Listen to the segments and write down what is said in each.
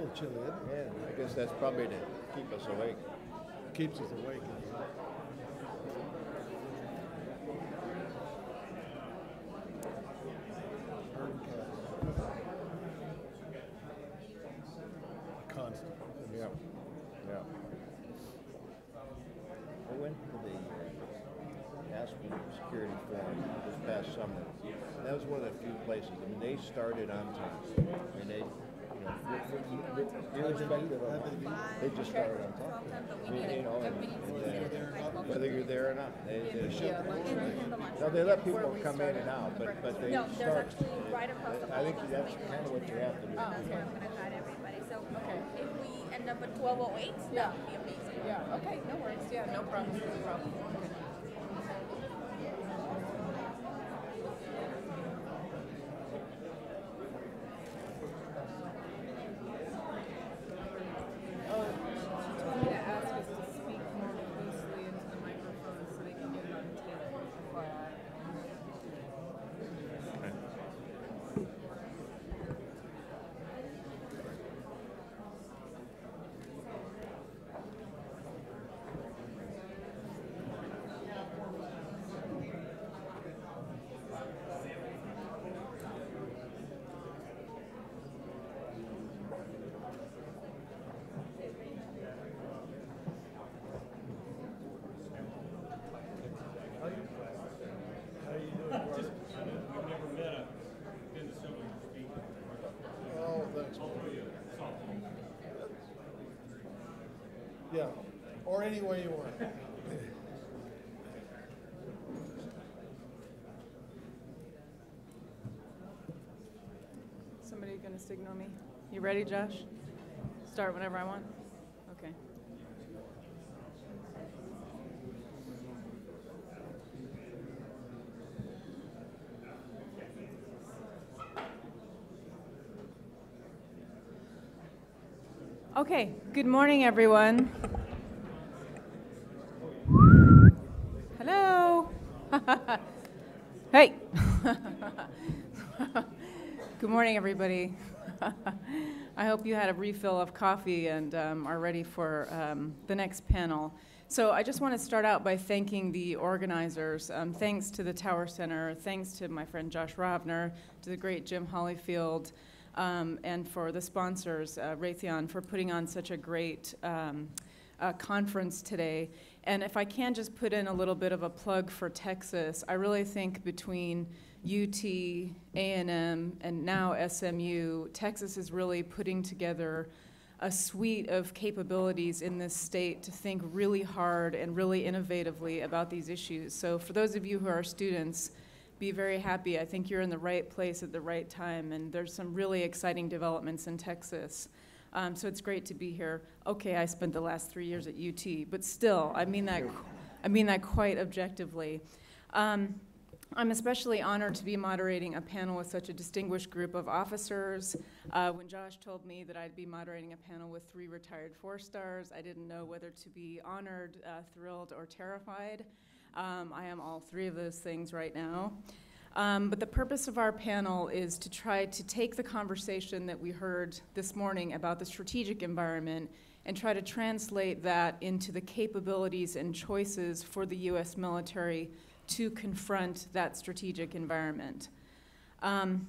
little chilly, isn't it? Yeah, I guess that's probably to keep us awake. Keeps us awake. Herding cattle. A constant. Yeah. Yeah. I went to the Aspen Security Forum this past summer. That was one of the few places. I mean, they started on time. I mean, they, you know, irrespective of, they just started on time. I mean, you know, whether you're there or not, they no, they let people come in and out, but they start. I think that's kind of what you have to do. That's what I'm going to guide everybody. So if we end up at 12:08, that would be amazing. Yeah, okay, no worries. Yeah, no problem. No problem. Okay. Yeah, or any way you want. Somebody going to signal me? You ready, Josh? Start whenever I want? Okay. Okay, good morning, everyone. Hello. Hey. Good morning, everybody. I hope you had a refill of coffee and are ready for the next panel. So I just want to start out by thanking the organizers. Thanks to the Tower Center, thanks to my friend Josh Rovner, to the great Jim Hollyfield, and for the sponsors, Raytheon, for putting on such a great conference today. And if I can just put in a little bit of a plug for Texas, I really think between UT, A&M, and now SMU, Texas is really putting together a suite of capabilities in this state to think really hard and really innovatively about these issues. So for those of you who are students, be very happy. I think you're in the right place at the right time, and there's some really exciting developments in Texas. So it's great to be here. Okay, I spent the last 3 years at UT, but still, I mean that quite objectively. I'm especially honored to be moderating a panel with such a distinguished group of officers. When Josh told me that I'd be moderating a panel with 3 retired 4-stars, I didn't know whether to be honored, thrilled, or terrified. I am all 3 of those things right now. But the purpose of our panel is to try to take the conversation that we heard this morning about the strategic environment and try to translate that into the capabilities and choices for the U.S. military to confront that strategic environment. I'm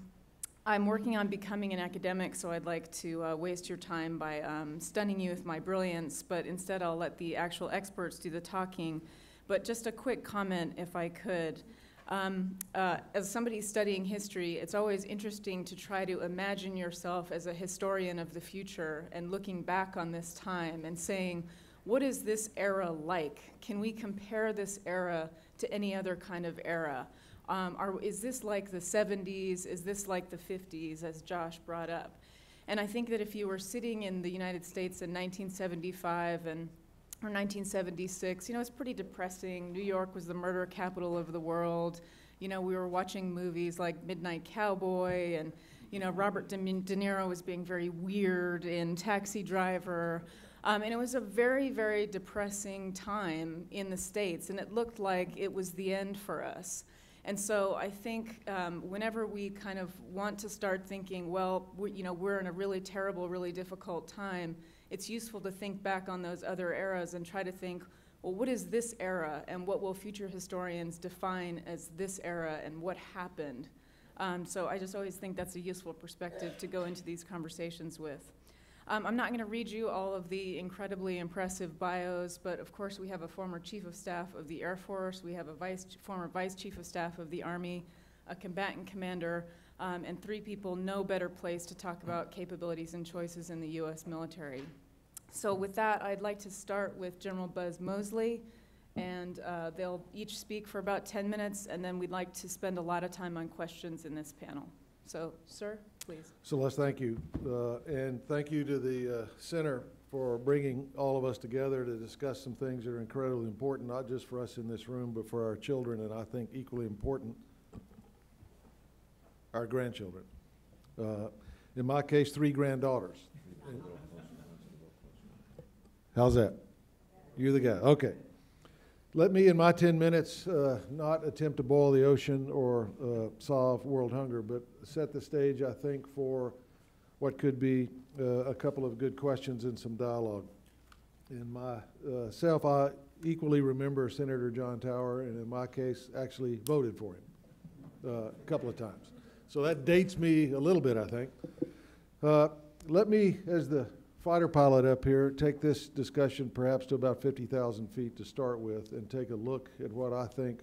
working on becoming an academic, so I'd like to waste your time by stunning you with my brilliance, but instead I'll let the actual experts do the talking. But just a quick comment, if I could. As somebody studying history, it's always interesting to try to imagine yourself as a historian of the future and looking back on this time and saying, what is this era like? Can we compare this era to any other kind of era? Is this like the 70s? Is this like the 50s, as Josh brought up? And I think that if you were sitting in the United States in 1975 or 1976, you know, it's pretty depressing. New York was the murder capital of the world. You know, we were watching movies like Midnight Cowboy, and, you know, Robert De Niro was being very weird in Taxi Driver. And it was a very, very depressing time in the States, and it looked like it was the end for us. And so I think whenever we kind of want to start thinking, well, we're in a really terrible, really difficult time, it's useful to think back on those other eras and try to think, well, what is this era, and what will future historians define as this era, and what happened? So I just always think that's a useful perspective to go into these conversations with. I'm not going to read you all of the incredibly impressive bios, but of course we have a former Chief of Staff of the Air Force, we have a former Vice Chief of Staff of the Army, a combatant commander, and 3 people no better place to talk about capabilities and choices in the U.S. military. So with that, I'd like to start with General Buzz Moseley, and they'll each speak for about 10 minutes, and then we'd like to spend a lot of time on questions in this panel. So, sir, please. Celeste, thank you. And thank you to the Center for bringing all of us together to discuss some things that are incredibly important, not just for us in this room, but for our children, and I think equally important, our grandchildren. In my case, 3 granddaughters. How's that? You're the guy. Okay. Let me, in my 10 minutes, not attempt to boil the ocean or solve world hunger, but set the stage, I think, for what could be a couple of good questions and some dialogue. In myself, I equally remember Senator John Tower, and in my case, actually voted for him a couple of times. So that dates me a little bit, I think. Let me, as the fighter pilot up here, take this discussion perhaps to about 50,000 feet to start with, and take a look at what I think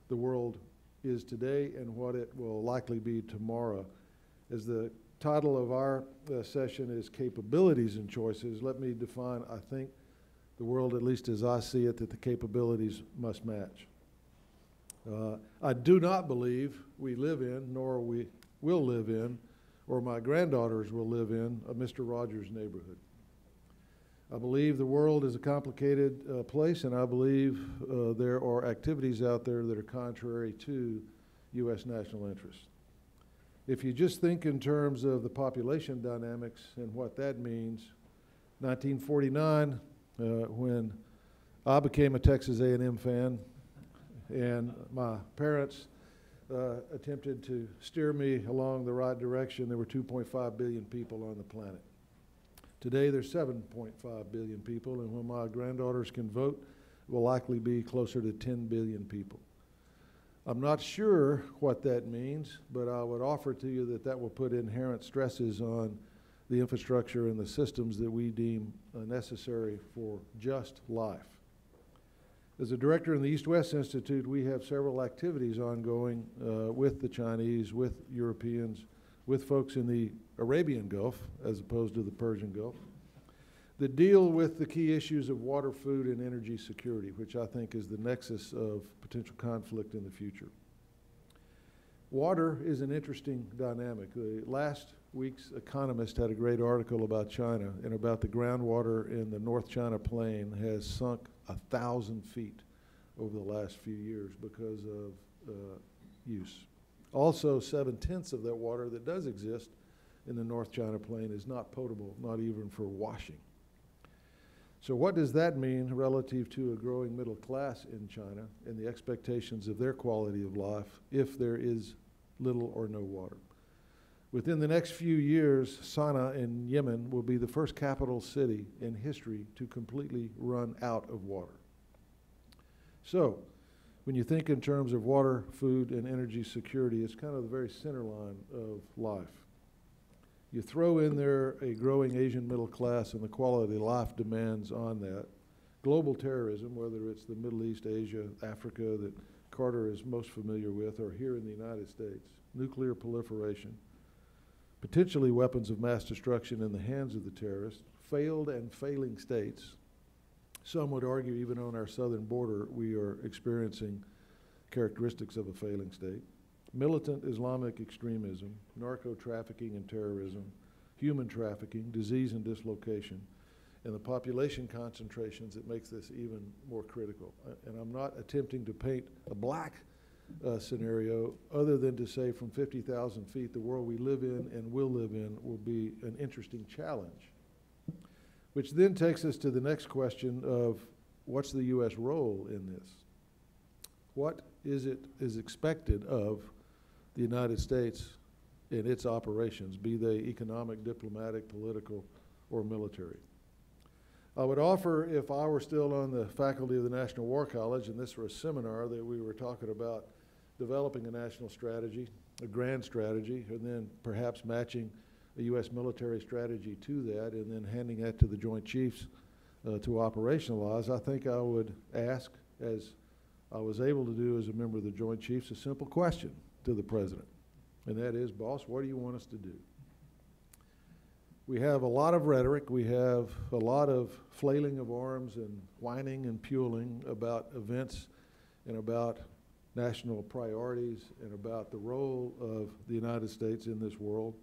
the world is today and what it will likely be tomorrow. As the title of our session is Capabilities and Choices, let me define, I think, the world, at least as I see it, that the capabilities must match. I do not believe we live in, nor we will live in, or my granddaughters will live in, a Mr. Rogers neighborhood. I believe the world is a complicated place, and I believe there are activities out there that are contrary to U.S. national interest. If you just think in terms of the population dynamics and what that means, 1949, when I became a Texas A&M fan, and my parents attempted to steer me along the right direction, there were 2.5 billion people on the planet. Today there's 7.5 billion people, and when my granddaughters can vote, it will likely be closer to 10 billion people. I'm not sure what that means, but I would offer to you that that will put inherent stresses on the infrastructure and the systems that we deem necessary for just life. As a director in the East-West Institute, we have several activities ongoing with the Chinese, with Europeans, with folks in the Arabian Gulf, as opposed to the Persian Gulf, that deal with the key issues of water, food, and energy security, which I think is the nexus of potential conflict in the future. Water is an interesting dynamic. Last week's Economist had a great article about China and about the groundwater in the North China Plain has sunk 1,000 feet over the last few years because of use. Also, 7/10 of that water that does exist in the North China Plain is not potable, not even for washing. So what does that mean relative to a growing middle class in China and the expectations of their quality of life if there is little or no water? Within the next few years, Sana'a in Yemen will be the first capital city in history to completely run out of water. So, when you think in terms of water, food, and energy security, it's kind of the very center line of life. You throw in there a growing Asian middle class and the quality of life demands on that. Global terrorism, whether it's the Middle East, Asia, Africa that Carter is most familiar with, or here in the United States, nuclear proliferation, potentially weapons of mass destruction in the hands of the terrorists, failed and failing states. Some would argue even on our southern border we are experiencing characteristics of a failing state. Militant Islamic extremism, narco-trafficking and terrorism, human trafficking, disease and dislocation, and the population concentrations that makes this even more critical. And I'm not attempting to paint a black scenario other than to say from 50,000 feet, the world we live in and will live in will be an interesting challenge. Which then takes us to the next question of what's the U.S. role in this? What is expected of the United States in its operations, be they economic, diplomatic, political, or military. I would offer, if I were still on the faculty of the National War College and this were a seminar that we were talking about developing a national strategy, a grand strategy, and then perhaps matching a U.S. military strategy to that, and then handing that to the Joint Chiefs to operationalize, I think I would ask, as I was able to do as a member of the Joint Chiefs, a simple question to the President, and that is, boss, what do you want us to do? We have a lot of rhetoric, we have a lot of flailing of arms and whining and puling about events and about national priorities and about the role of the United States in this world.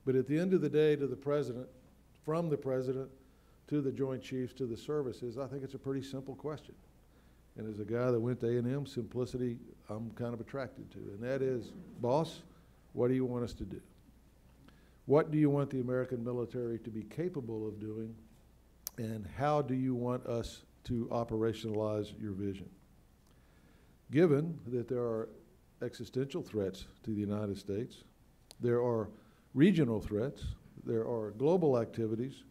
But at the end of the day, to the President, from the President to the Joint Chiefs to the services, I think it's a pretty simple question. And as a guy that went to A&M, simplicity I'm kind of attracted to. And that is, boss, what do you want us to do? What do you want the American military to be capable of doing? And how do you want us to operationalize your vision? Given that there are existential threats to the United States, there are regional threats, there are global activities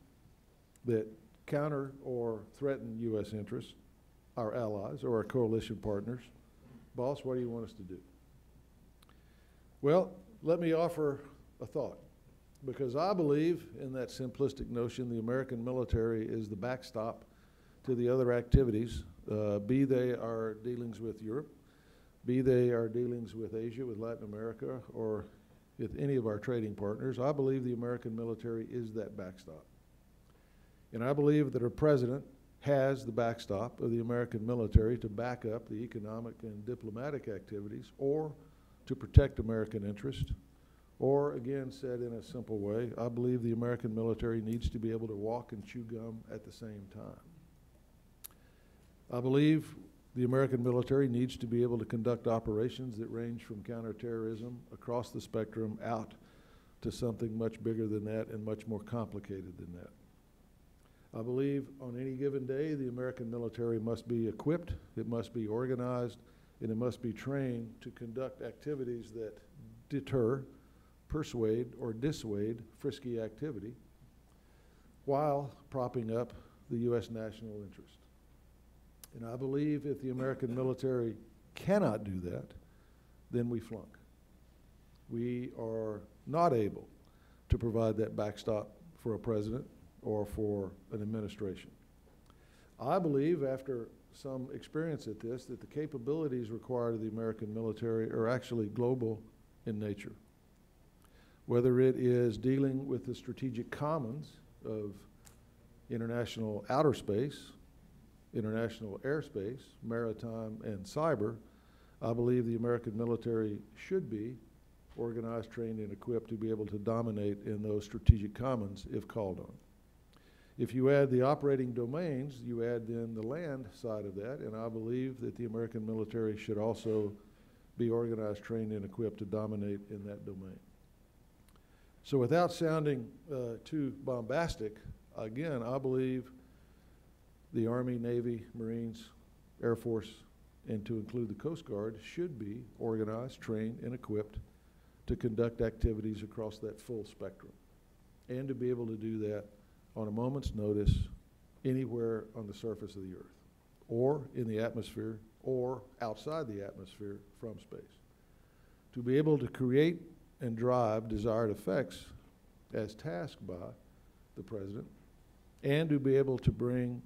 that counter or threaten U.S. interests, our allies or our coalition partners. Boss, what do you want us to do? Well, let me offer a thought, because I believe in that simplistic notion the American military is the backstop to the other activities, be they our dealings with Europe, be they our dealings with Asia, with Latin America, or with any of our trading partners. I believe the American military is that backstop. And I believe that our President has the backstop of the American military to back up the economic and diplomatic activities, or to protect American interest, or again, said in a simple way, I believe the American military needs to be able to walk and chew gum at the same time. I believe the American military needs to be able to conduct operations that range from counterterrorism across the spectrum out to something much bigger than that and much more complicated than that. I believe on any given day the American military must be equipped, it must be organized, and it must be trained to conduct activities that deter, persuade, or dissuade frisky activity while propping up the U.S. national interest. And I believe if the American military cannot do that, then we flunk. We are not able to provide that backstop for a president or for an administration. I believe, after some experience at this, that the capabilities required of the American military are actually global in nature. Whether it is dealing with the strategic commons of international outer space, international airspace, maritime, and cyber, I believe the American military should be organized, trained, and equipped to be able to dominate in those strategic commons if called on. If you add the operating domains, you add then the land side of that, and I believe that the American military should also be organized, trained, and equipped to dominate in that domain. So without sounding too bombastic, again, I believe the Army, Navy, Marines, Air Force, and to include the Coast Guard should be organized, trained, and equipped to conduct activities across that full spectrum, and to be able to do that on a moment's notice anywhere on the surface of the earth, or in the atmosphere, or outside the atmosphere from space. To be able to create and drive desired effects as tasked by the President, and to be able to bring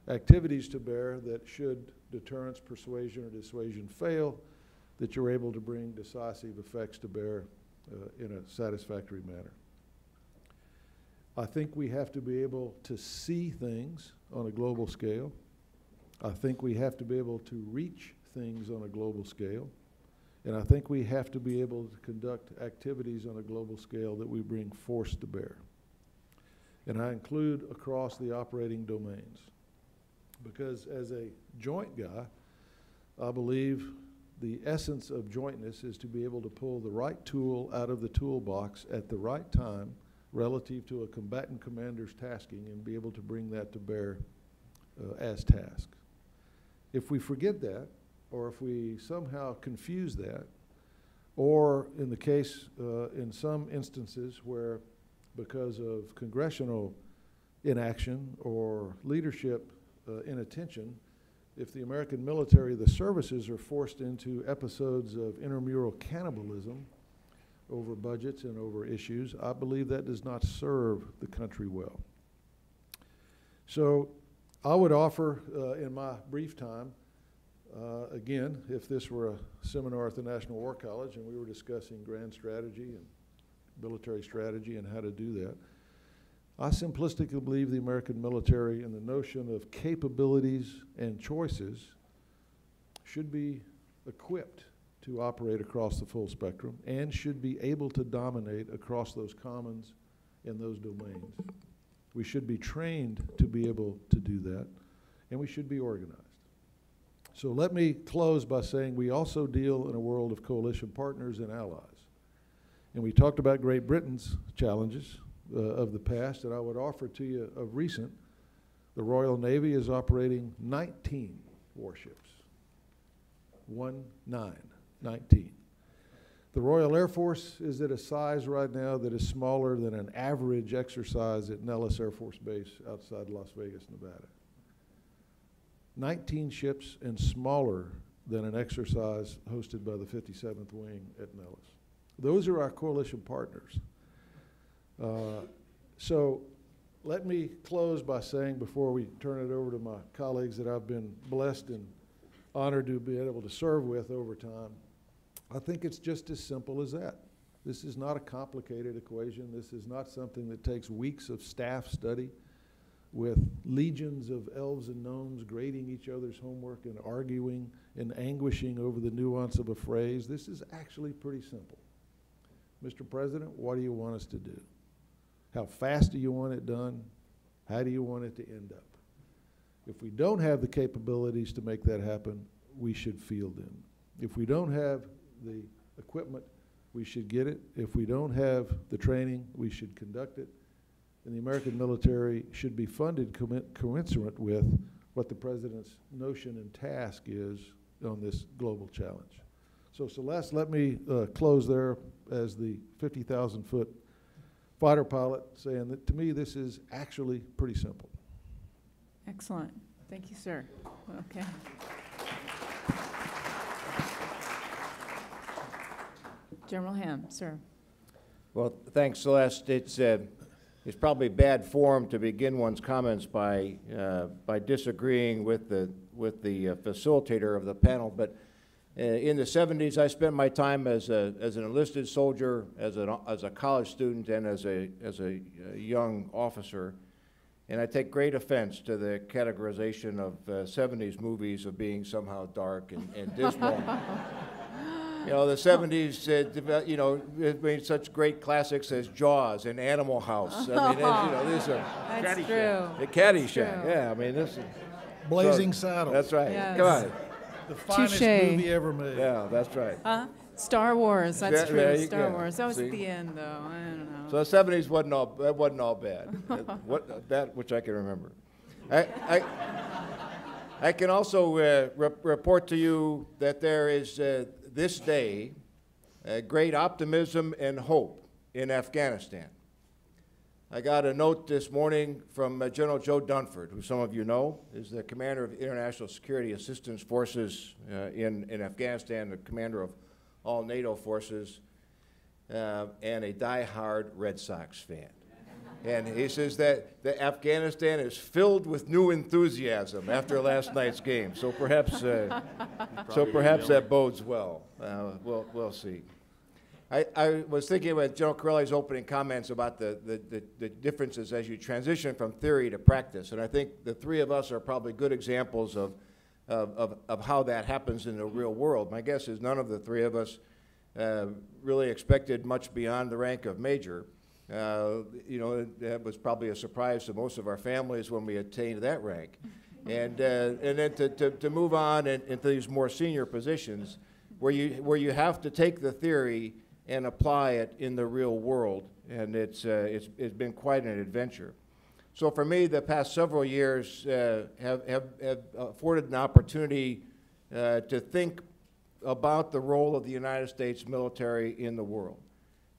activities to bear that, should deterrence, persuasion, or dissuasion fail, that you're able to bring decisive effects to bear in a satisfactory manner. I think we have to be able to see things on a global scale. I think we have to be able to reach things on a global scale. And I think we have to be able to conduct activities on a global scale that we bring force to bear. And I include across the operating domains. Because as a joint guy, I believe the essence of jointness is to be able to pull the right tool out of the toolbox at the right time relative to a combatant commander's tasking, and be able to bring that to bear as task. If we forget that, or if we somehow confuse that, or in the case, in some instances where because of congressional inaction or leadership inattention, if the American military, the services are forced into episodes of intramural cannibalism over budgets and over issues, I believe that does not serve the country well. So I would offer in my brief time, again, if this were a seminar at the National War College and we were discussing grand strategy and military strategy and how to do that, I simplistically believe the American military and the notion of capabilities and choices should be equipped to operate across the full spectrum and should be able to dominate across those commons in those domains. We should be trained to be able to do that, and we should be organized. So let me close by saying we also deal in a world of coalition partners and allies. And we talked about Great Britain's challenges of the past, and I would offer to you of recent, the Royal Navy is operating 19 warships. 19. The Royal Air Force is at a size right now that is smaller than an average exercise at Nellis Air Force Base outside Las Vegas, Nevada. 19 ships and smaller than an exercise hosted by the 57th Wing at Nellis. Those are our coalition partners. So let me close by saying, before we turn it over to my colleagues that I've been blessed and honored to be able to serve with over time, I think it's just as simple as that. This is not a complicated equation. This is not something that takes weeks of staff study with legions of elves and gnomes grading each other's homework and arguing and anguishing over the nuance of a phrase. This is actually pretty simple. Mr. President, what do you want us to do? How fast do you want it done? How do you want it to end up? If we don't have the capabilities to make that happen, we should field them. If we don't have the equipment, we should get it. If we don't have the training, we should conduct it. And the American military should be funded commensurate with what the President's notion and task is on this global challenge. So Celeste, let me close there as the 50,000-foot fighter pilot, saying that to me this is actually pretty simple. Excellent. Thank you, sir. Okay. General Ham, sir. Well, thanks, Celeste. It's probably bad form to begin one's comments by disagreeing with the facilitator of the panel, but in the 70s, I spent my time as an enlisted soldier, as a college student, and as a young officer. And I take great offense to the categorization of 70s movies of being somehow dark and dismal. You know, the 70s, it made such great classics as Jaws and Animal House. I mean, these are That's Caddyshack. true. Caddyshack, yeah. I mean, this is Blazing Saddles. That's right. Yes. Come on. The finest Touche. movie ever made. Yeah, that's right. Star Wars, that's There true. you Star go. Wars. That was See? at the end, though. I don't know. So the 70s wasn't all bad. That which I can remember. I can also report to you that there is this day great optimism and hope in Afghanistan. I got a note this morning from General Joe Dunford, who some of you know is the commander of International Security Assistance Forces in Afghanistan, the commander of all NATO forces, and a die-hard Red Sox fan. And he says that Afghanistan is filled with new enthusiasm after last night's game. So perhaps that bodes well. We'll see. I was thinking about General Chiarelli's opening comments about the differences as you transition from theory to practice, and I think the three of us are probably good examples of how that happens in the real world. My guess is none of the three of us really expected much beyond the rank of major. That was probably a surprise to most of our families when we attained that rank. And then to move on into these more senior positions where you have to take the theory and apply it in the real world, and it's been quite an adventure. So for me, the past several years have afforded an opportunity to think about the role of the United States military in the world.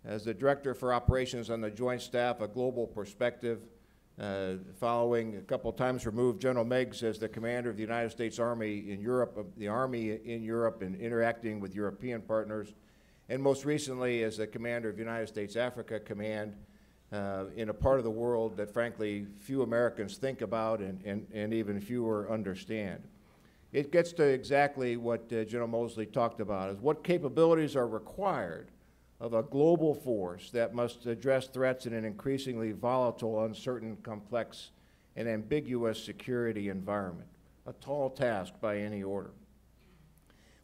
As the Director for Operations on the Joint Staff, a global perspective, following a couple of times removed General Meigs as the commander of the United States Army in Europe, the Army in Europe, and interacting with European partners, and most recently as the commander of United States Africa Command in a part of the world that frankly few Americans think about and even fewer understand. It gets to exactly what General Moseley talked about, is what capabilities are required of a global force that must address threats in an increasingly volatile, uncertain, complex, and ambiguous security environment. A tall task by any order.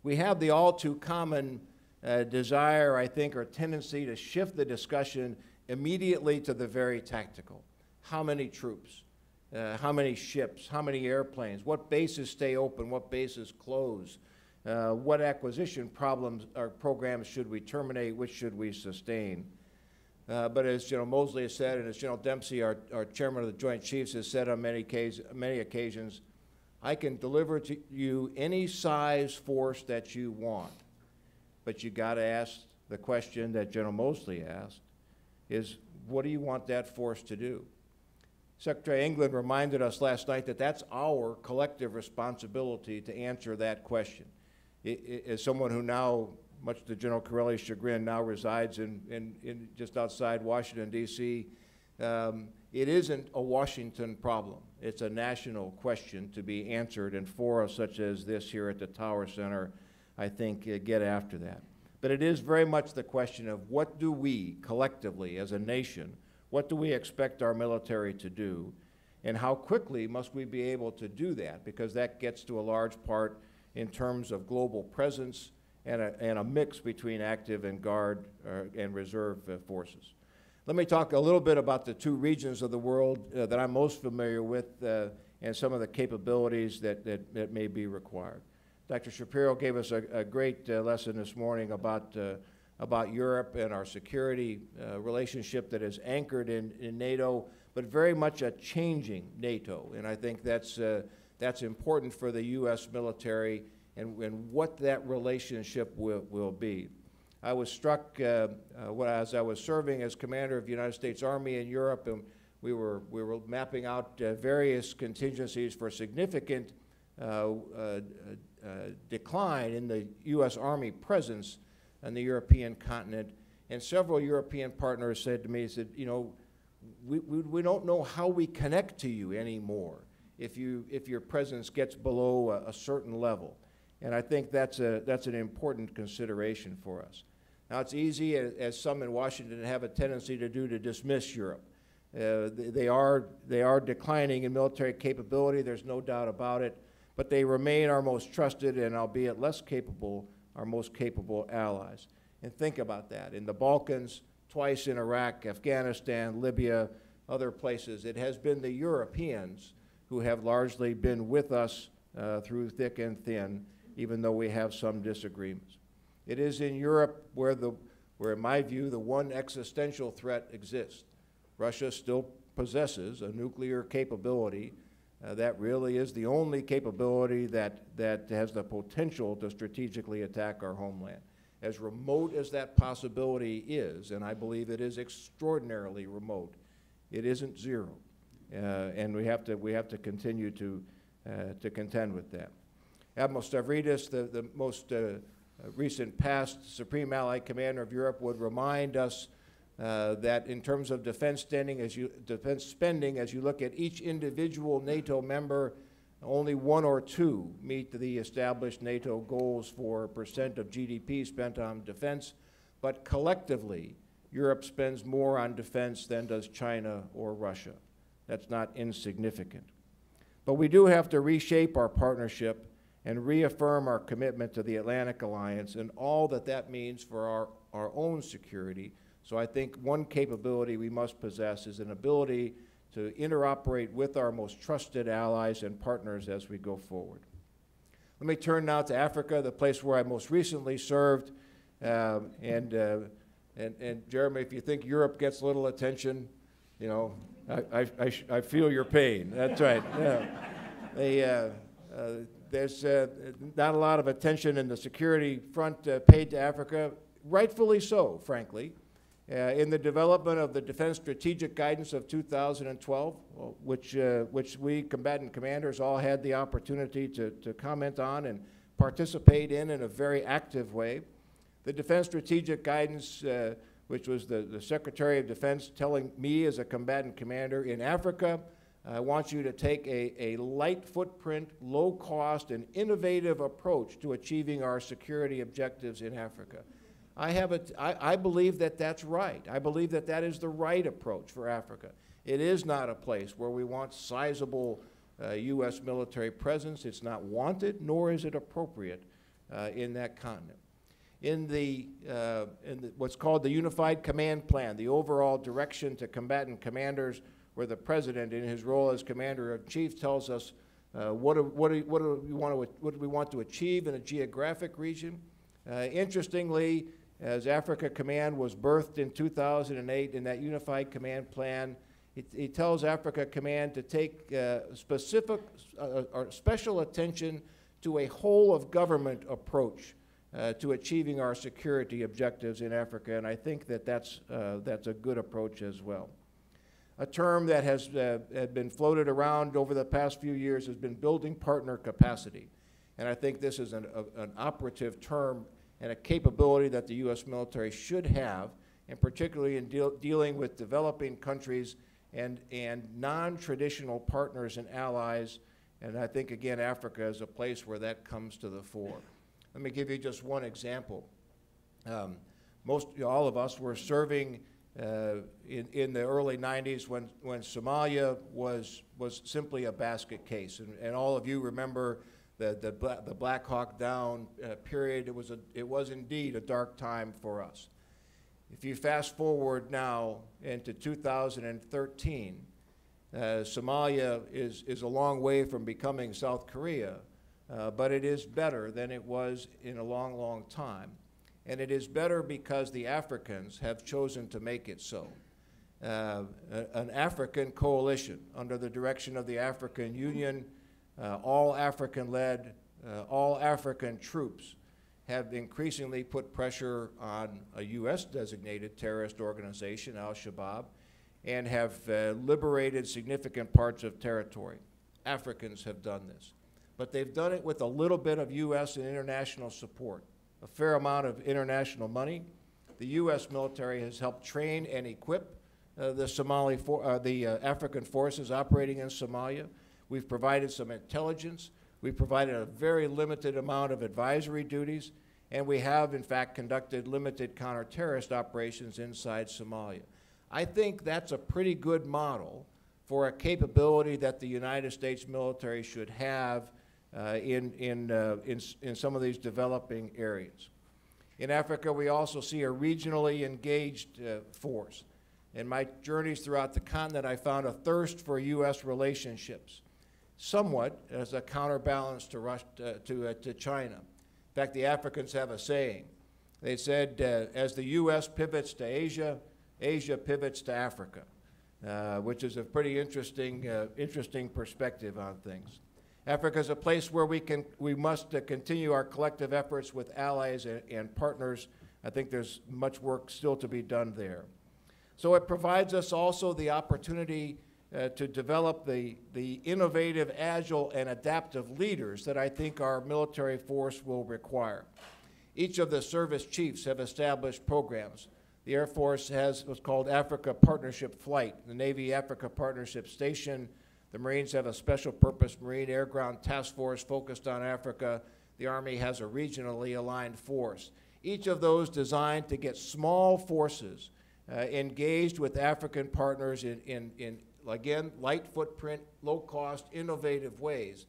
We have the all too common desire, I think, or tendency to shift the discussion immediately to the very tactical. How many troops? How many ships? How many airplanes? What bases stay open? What bases close? What acquisition problems or programs should we terminate? Which should we sustain? But as General Moseley has said, and as General Dempsey, our chairman of the Joint Chiefs, has said on many occasions, I can deliver to you any size force that you want, but you got to ask the question that General Moseley asked, is what do you want that force to do? Secretary England reminded us last night that that's our collective responsibility to answer that question. As someone who now, much to General Chiarelli's chagrin, now resides in just outside Washington, D.C., it isn't a Washington problem. It's a national question to be answered, and forums such as this here at the Tower Center, I think, get after that. But it is very much the question of what do we collectively as a nation, what do we expect our military to do, and how quickly must we be able to do that, because that gets to a large part in terms of global presence and a mix between active and guard and reserve forces. Let me talk a little bit about the two regions of the world that I'm most familiar with and some of the capabilities that may be required. Dr. Shapiro gave us a great lesson this morning about Europe and our security relationship that is anchored in NATO, but very much a changing NATO. And I think that's important for the U.S. military and what that relationship will be. I was struck as I was serving as commander of the United States Army in Europe, and we were mapping out various contingencies for significant decline in the U.S. Army presence on the European continent. And several European partners said to me, you know, we don't know how we connect to you anymore if your presence gets below a certain level. And I think that's an important consideration for us. Now, it's easy, as some in Washington have a tendency to do, to dismiss Europe. They are declining in military capability, there's no doubt about it, but they remain our most trusted and, albeit less capable, our most capable allies. And think about that. In the Balkans, twice in Iraq, Afghanistan, Libya, other places, it has been the Europeans who have largely been with us through thick and thin, even though we have some disagreements. It is in Europe where, in my view, the one existential threat exists. Russia still possesses a nuclear capability that really is the only capability that has the potential to strategically attack our homeland. As remote as that possibility is, and I believe it is extraordinarily remote, it isn't zero. And we have to continue to contend with that. Admiral Stavridis, the most recent past Supreme Allied Commander of Europe, would remind us that in terms of defense spending, as you look at each individual NATO member, only one or two meet the established NATO goals for % of GDP spent on defense, but collectively, Europe spends more on defense than does China or Russia. That's not insignificant. But we do have to reshape our partnership and reaffirm our commitment to the Atlantic Alliance and all that means for our own security. So I think one capability we must possess is an ability to interoperate with our most trusted allies and partners as we go forward. Let me turn now to Africa, the place where I most recently served. And Jeremy, if you think Europe gets little attention, you know, I feel your pain. That's right. Yeah. there's not a lot of attention in the security front paid to Africa, rightfully so, frankly. In the development of the Defense Strategic Guidance of 2012, which we combatant commanders all had the opportunity to comment on and participate in a very active way. The Defense Strategic Guidance, which was the Secretary of Defense telling me as a combatant commander in Africa, I want you to take a light footprint, low cost, and innovative approach to achieving our security objectives in Africa. I believe that that's right. I believe that that is the right approach for Africa. It is not a place where we want sizable U.S. military presence. It's not wanted, nor is it appropriate in that continent. In what's called the Unified Command Plan, the overall direction to combatant commanders, where the President, in his role as Commander-in-Chief, tells us what do we want to achieve in a geographic region. Interestingly, as Africa Command was birthed in 2008 in that Unified Command Plan, it tells Africa Command to take specific or special attention to a whole-of-government approach to achieving our security objectives in Africa, and I think that that's a good approach as well. A term that has been floated around over the past few years has been building partner capacity, and I think this is an operative term and a capability that the U.S. military should have, and particularly in dealing with developing countries and non-traditional partners and allies, and I think, again, Africa is a place where that comes to the fore. Let me give you just one example. All of us were serving in the early 90s when Somalia was simply a basket case, and all of you remember the Black Hawk Down period. It was indeed a dark time for us. If you fast forward now into 2013, Somalia is a long way from becoming South Korea, but it is better than it was in a long, long time. And it is better because the Africans have chosen to make it so. An African coalition under the direction of the African Union, all African-led, all African troops have increasingly put pressure on a U.S.-designated terrorist organization, al-Shabaab, and have liberated significant parts of territory. Africans have done this. But they've done it with a little bit of U.S. and international support, a fair amount of international money. The U.S. military has helped train and equip the African forces operating in Somalia. We've provided some intelligence. We've provided a very limited amount of advisory duties, and we have, in fact, conducted limited counter-terrorist operations inside Somalia. I think that's a pretty good model for a capability that the United States military should have in some of these developing areas. In Africa, we also see a regionally engaged force. In my journeys throughout the continent, I found a thirst for U.S. relationships, somewhat as a counterbalance to China. In fact, the Africans have a saying. They said, as the U.S. pivots to Asia, Asia pivots to Africa, which is a pretty interesting perspective on things. Africa is a place where we must continue our collective efforts with allies and partners. I think there's much work still to be done there. So it provides us also the opportunity to develop the innovative, agile, and adaptive leaders that I think our military force will require. Each of the service chiefs have established programs. The Air Force has what's called Africa Partnership Flight, the Navy Africa Partnership Station. The Marines have a special purpose Marine Air Ground Task Force focused on Africa. The Army has a regionally aligned force. Each of those designed to get small forces engaged with African partners in, again, light footprint, low cost, innovative ways.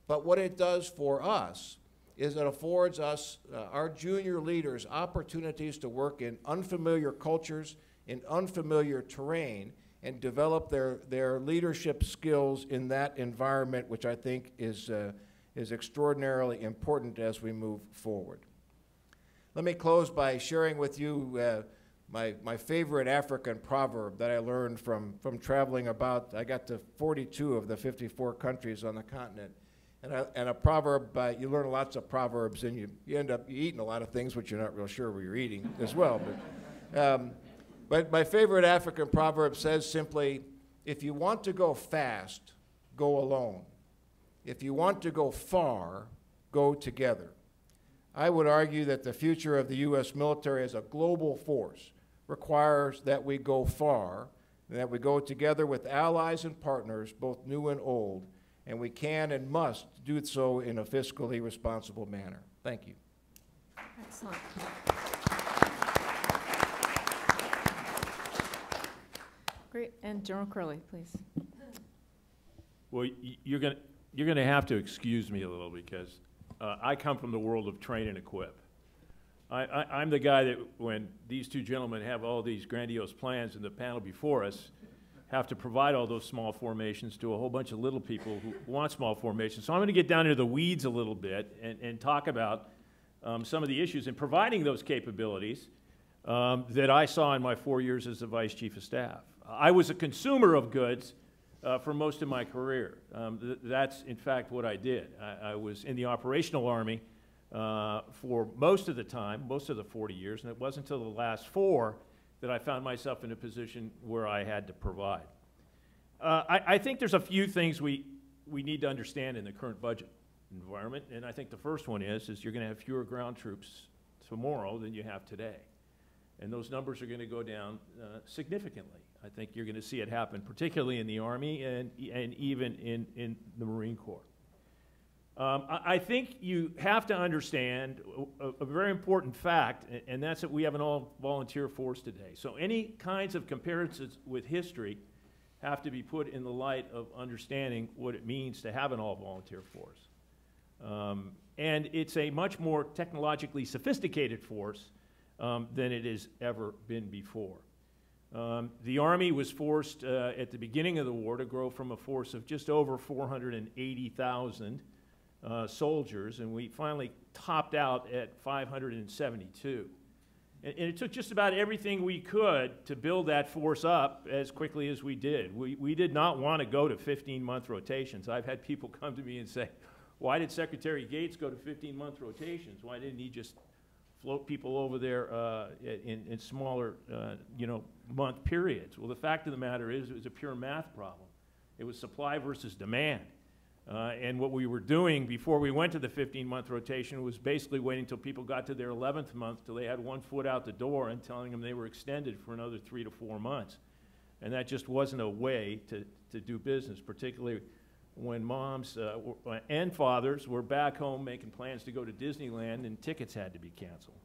But what it does for us is it affords us, our junior leaders, opportunities to work in unfamiliar cultures, in unfamiliar terrain, and develop their leadership skills in that environment, which I think is extraordinarily important as we move forward. Let me close by sharing with you my favorite African proverb that I learned from traveling about. I got to 42 of the 54 countries on the continent. And a proverb, you learn lots of proverbs, and you end up eating a lot of things which you're not real sure what you're eating as well. But my favorite African proverb says simply, if you want to go fast, go alone. If you want to go far, go together. I would argue that the future of the U.S. military as a global force requires that we go far, and that we go together with allies and partners, both new and old, and we can and must do so in a fiscally responsible manner. Thank you. Excellent. Great. And General Curley, please. Well, you're going to have to excuse me a little because I come from the world of train and equip. I'm the guy that when these two gentlemen have all these grandiose plans in the panel before us, have to provide all those small formations to a whole bunch of little people who want small formations. So I'm going to get down into the weeds a little bit and talk about some of the issues in providing those capabilities that I saw in my 4 years as the Vice Chief of Staff. I was a consumer of goods for most of my career. That's, in fact, what I did. I was in the operational Army for most of the time, most of the 40 years, and it wasn't until the last 4 that I found myself in a position where I had to provide. I think there's a few things we need to understand in the current budget environment, and I think the first one is you're going to have fewer ground troops tomorrow than you have today. And those numbers are going to go down significantly. I think you're going to see it happen, particularly in the Army and even in the Marine Corps. I think you have to understand a very important fact, and that's that we have an all-volunteer force today. So any kinds of comparisons with history have to be put in the light of understanding what it means to have an all-volunteer force. And it's a much more technologically sophisticated force than it has ever been before. The Army was forced at the beginning of the war to grow from a force of just over 480,000 soldiers, and we finally topped out at 572. And it took just about everything we could to build that force up as quickly as we did. We did not want to go to 15-month rotations. I've had people come to me and say, why did Secretary Gates go to 15-month rotations? Why didn't he just float people over there in smaller, month periods? Well, the fact of the matter is it was a pure math problem. It was supply versus demand. And what we were doing before we went to the 15-month rotation was basically waiting until people got to their 11th month till they had 1 foot out the door and telling them they were extended for another 3 to 4 months. And that just wasn't a way to do business, particularly when moms and fathers were back home making plans to go to Disneyland and tickets had to be canceled.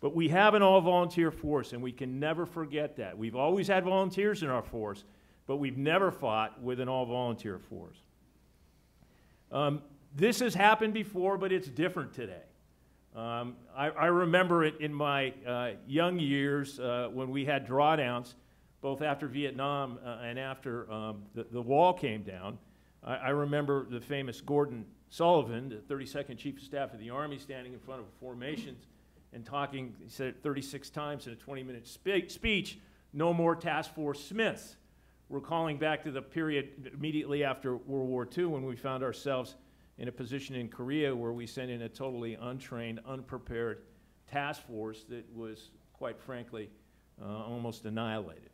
But we have an all-volunteer force, and we can never forget that. We've always had volunteers in our force, but we've never fought with an all-volunteer force. This has happened before, but it's different today. I remember it in my young years when we had drawdowns, both after Vietnam and after the wall came down. I remember the famous Gordon Sullivan, the 32nd Chief of Staff of the Army, standing in front of formations and talking, he said it 36 times in a 20-minute speech, no more Task Force Smiths. We're calling back to the period immediately after World War II when we found ourselves in a position in Korea where we sent in a totally untrained, unprepared task force that was, quite frankly, almost annihilated.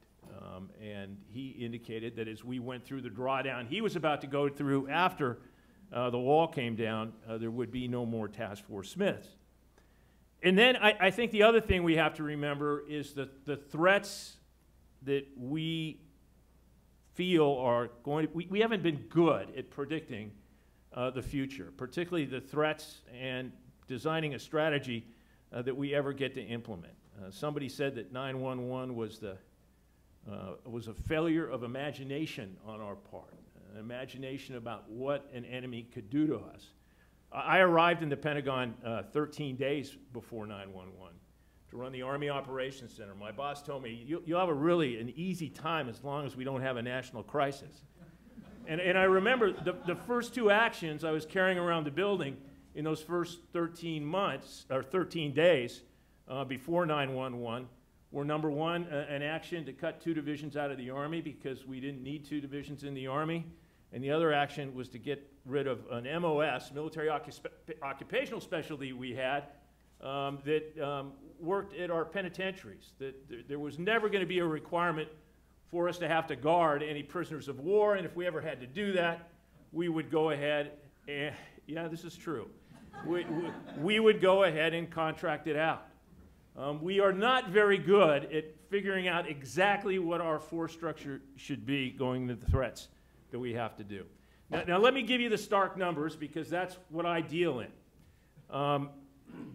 And he indicated that as we went through the drawdown he was about to go through after the wall came down, there would be no more Task Force Smiths. And then I think the other thing we have to remember is the threats that we feel are going to, we haven't been good at predicting the future, particularly the threats and designing a strategy that we ever get to implement. Somebody said that 9/11 was a failure of imagination on our part, an imagination about what an enemy could do to us. I arrived in the Pentagon 13 days before 9/11 to run the Army Operations Center. My boss told me, you'll have an easy time as long as we don't have a national crisis. And I remember the first 2 actions I was carrying around the building in those first 13 months, or 13 days before 9/11 were, number 1, an action to cut 2 divisions out of the Army because we didn't need 2 divisions in the Army, and the other action was to get rid of an MOS, military occupational specialty we had, that worked at our penitentiaries. That there was never going to be a requirement for us to have to guard any prisoners of war, and if we ever had to do that, we would go ahead and, yeah, this is true, we would go ahead and contract it out. We are not very good at figuring out exactly what our force structure should be going to the threats that we have to do. Now let me give you the stark numbers, because that's what I deal in.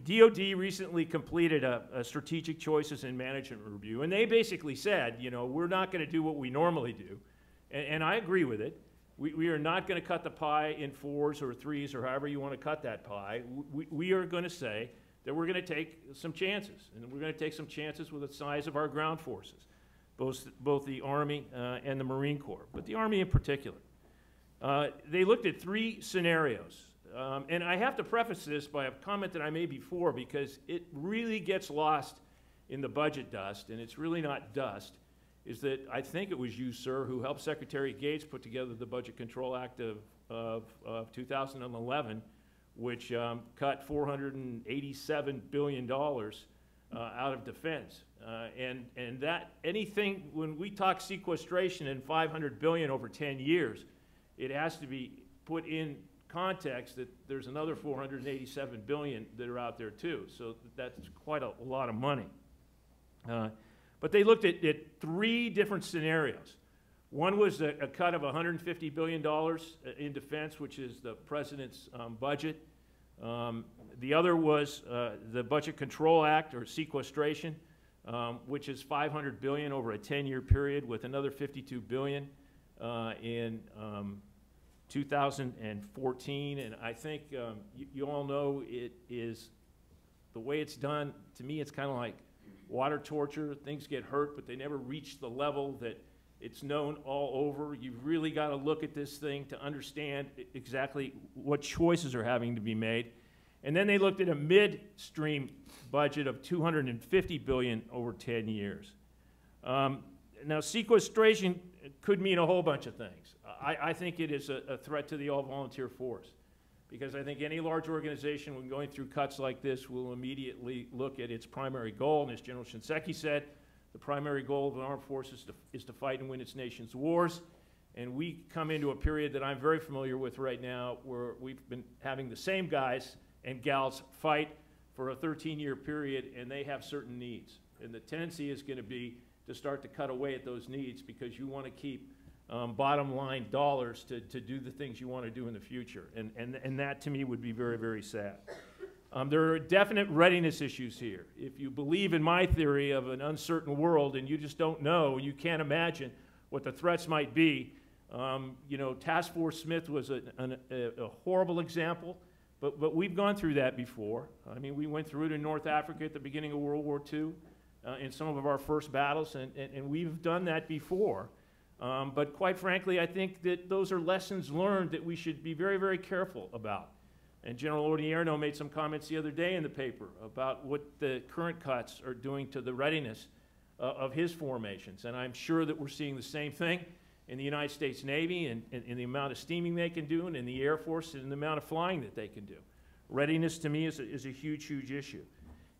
DOD recently completed a strategic choices and management review, and they basically said, you know, we're not going to do what we normally do, and I agree with it. We are not going to cut the pie in 4s or 3s or however you want to cut that pie. We are going to say that we're going to take some chances, and we're going to take some chances with the size of our ground forces, both the Army and the Marine Corps, but the Army in particular. They looked at 3 scenarios, and I have to preface this by a comment that I made before, because it really gets lost in the budget dust, and it's really not dust, is that I think it was you, sir, who helped Secretary Gates put together the Budget Control Act of 2011, which cut $487 billion out of defense. And that anything, when we talk sequestration and $500 billion over 10 years, it has to be put in context that there's another $487 billion that are out there too. So that's quite a lot of money. But they looked at 3 different scenarios. One was a cut of $150 billion in defense, which is the president's budget. The other was the Budget Control Act, or sequestration, which is $500 billion over a 10-year period, with another $52 billion in 2014. And I think you all know it is, the way it's done, to me it's kind of like water torture. Things get hurt, but they never reach the level that it's known all over. You've really got to look at this thing to understand exactly what choices are having to be made. And then they looked at a midstream budget of $250 billion over 10 years. Now, sequestration could mean a whole bunch of things. I think it is a threat to the all-volunteer force, because I think any large organization, when going through cuts like this, will immediately look at its primary goal. And as General Shinseki said, the primary goal of the armed forces is to fight and win its nation's wars. And we come into a period that I'm very familiar with right now, where we've been having the same guys and gals fight for a 13-year period, and they have certain needs. And the tendency is going to be to start to cut away at those needs, because you want to keep bottom line dollars to do the things you want to do in the future. And that, to me, would be very, very sad. There are definite readiness issues here. If you believe in my theory of an uncertain world and you just don't know, you can't imagine what the threats might be. You know, Task Force Smith was a horrible example, but we've gone through that before. I mean, we went through it in North Africa at the beginning of World War II in some of our first battles, and we've done that before. But quite frankly, I think that those are lessons learned that we should be very, very careful about. And General Odierno made some comments the other day in the paper about what the current cuts are doing to the readiness of his formations. And I'm sure that we're seeing the same thing in the United States Navy, and in the amount of steaming they can do, and in the Air Force, and the amount of flying that they can do. Readiness, to me, is a huge, huge issue.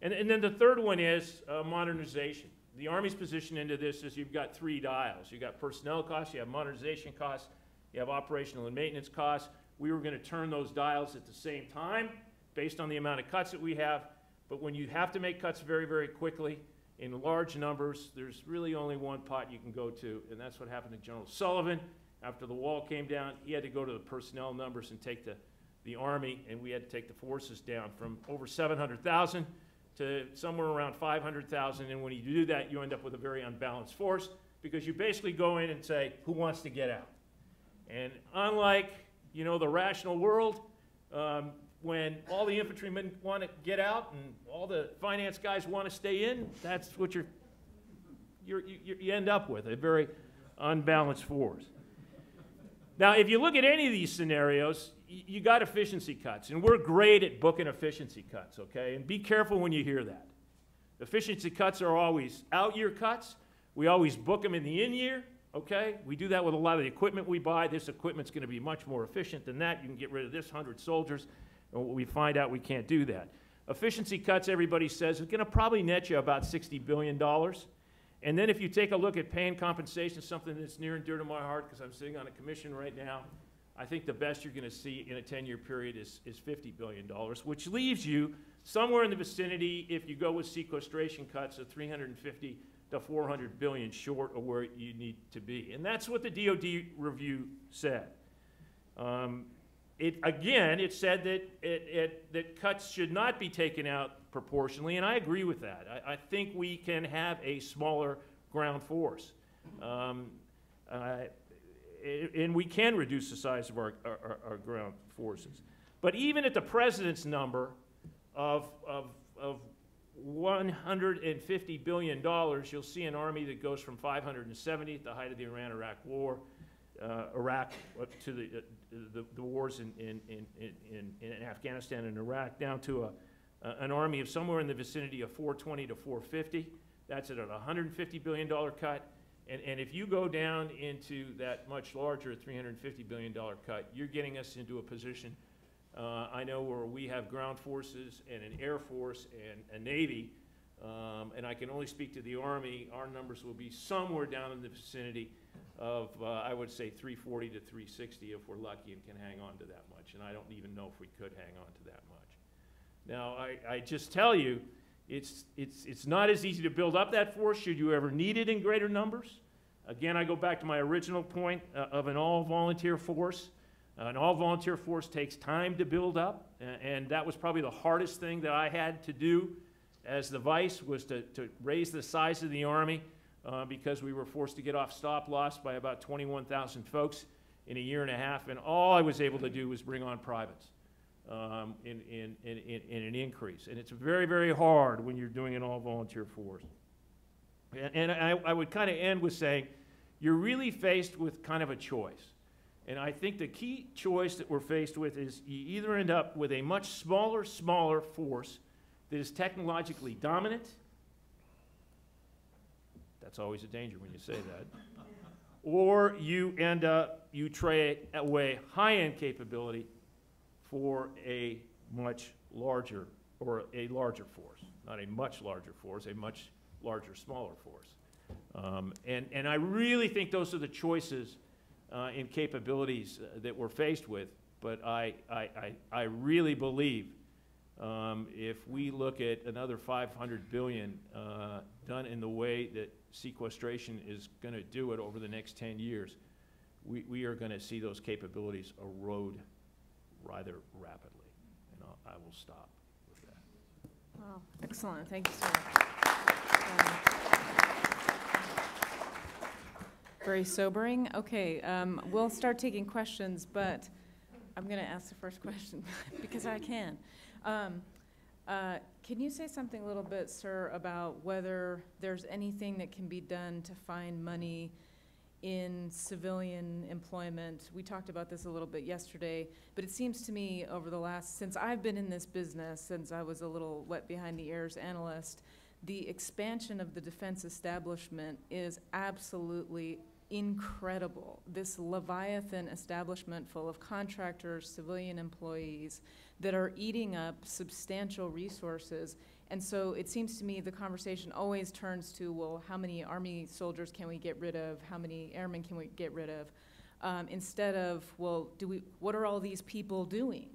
And then the third one is modernization. The Army's position into this is you've got 3 dials. You've got personnel costs, you have modernization costs, you have operational and maintenance costs. We were going to turn those dials at the same time based on the amount of cuts that we have. But when you have to make cuts very, very quickly in large numbers, there's really only one pot you can go to, and that's what happened to General Sullivan. After the wall came down, he had to go to the personnel numbers and take the Army, and we had to take the forces down from over 700,000 to somewhere around 500,000. And when you do that, you end up with a very unbalanced force, because you basically go in and say, who wants to get out? And unlike, you know, the rational world, when all the infantrymen want to get out and all the finance guys want to stay in, that's what you end up with, a very unbalanced force. Now, if you look at any of these scenarios, you got efficiency cuts, and we're great at booking efficiency cuts, okay? And be careful when you hear that. Efficiency cuts are always out-year cuts. We always book them in the in-year, okay? We do that with a lot of the equipment we buy. This equipment's going to be much more efficient than that. You can get rid of this 100 soldiers. And we find out we can't do that. Efficiency cuts, everybody says, is going to probably net you about $60 billion. And then if you take a look at pay and compensation, something that's near and dear to my heart because I'm sitting on a commission right now, I think the best you're going to see in a 10-year period is $50 billion, which leaves you somewhere in the vicinity, if you go with sequestration cuts, of 350 to 400 billion short of where you need to be. And that's what the DOD review said. It said that cuts should not be taken out proportionally, and I agree with that. I think we can have a smaller ground force. And we can reduce the size of our ground forces. But even at the president's number of $150 billion, you'll see an army that goes from 570 at the height of the Iran-Iraq war, Iraq to the wars in Afghanistan and Iraq, down to an army of somewhere in the vicinity of 420 to 450. That's at a $150 billion cut. And if you go down into that much larger $350 billion cut, you're getting us into a position, I know, where we have ground forces and an air force and a Navy, and I can only speak to the Army. Our numbers will be somewhere down in the vicinity of, I would say, 340 to 360 if we're lucky and can hang on to that much. And I don't even know if we could hang on to that much. Now, I just tell you, it's not as easy to build up that force should you ever need it in greater numbers. Again, I go back to my original point of an all-volunteer force. An all-volunteer force takes time to build up, and that was probably the hardest thing that I had to do as the vice, was to raise the size of the Army because we were forced to get off stop-loss by about 21,000 folks in a year and a half, and all I was able to do was bring on privates. In an increase. And it's very, very hard when you're doing an all-volunteer force. And I would kind of end with saying, you're really faced with kind of a choice. And I think the key choice that we're faced with is you either end up with a much smaller force that is technologically dominant. That's always a danger when you say that. Or you end up, you trade away high-end capability for a much larger, or a larger force. Not a much larger force, a much larger, smaller force. And I really think those are the choices in capabilities that we're faced with. But I really believe if we look at another $500 billion done in the way that sequestration is going to do it over the next 10 years, we are going to see those capabilities erode rather rapidly. And I will stop with that. Wow, excellent. Thank you so much. Very sobering. Okay, we'll start taking questions, but I'm going to ask the first question because I can. Can you say something a little bit, sir, about whether there's anything that can be done to find money in civilian employment? We talked about this a little bit yesterday, but it seems to me over the last, since I've been in this business, since I was a little wet behind the ears analyst, the expansion of the defense establishment is absolutely incredible. This Leviathan establishment full of contractors, civilian employees that are eating up substantial resources. And so it seems to me the conversation always turns to, well, how many Army soldiers can we get rid of? How many airmen can we get rid of? Instead of, well, what are all these people doing?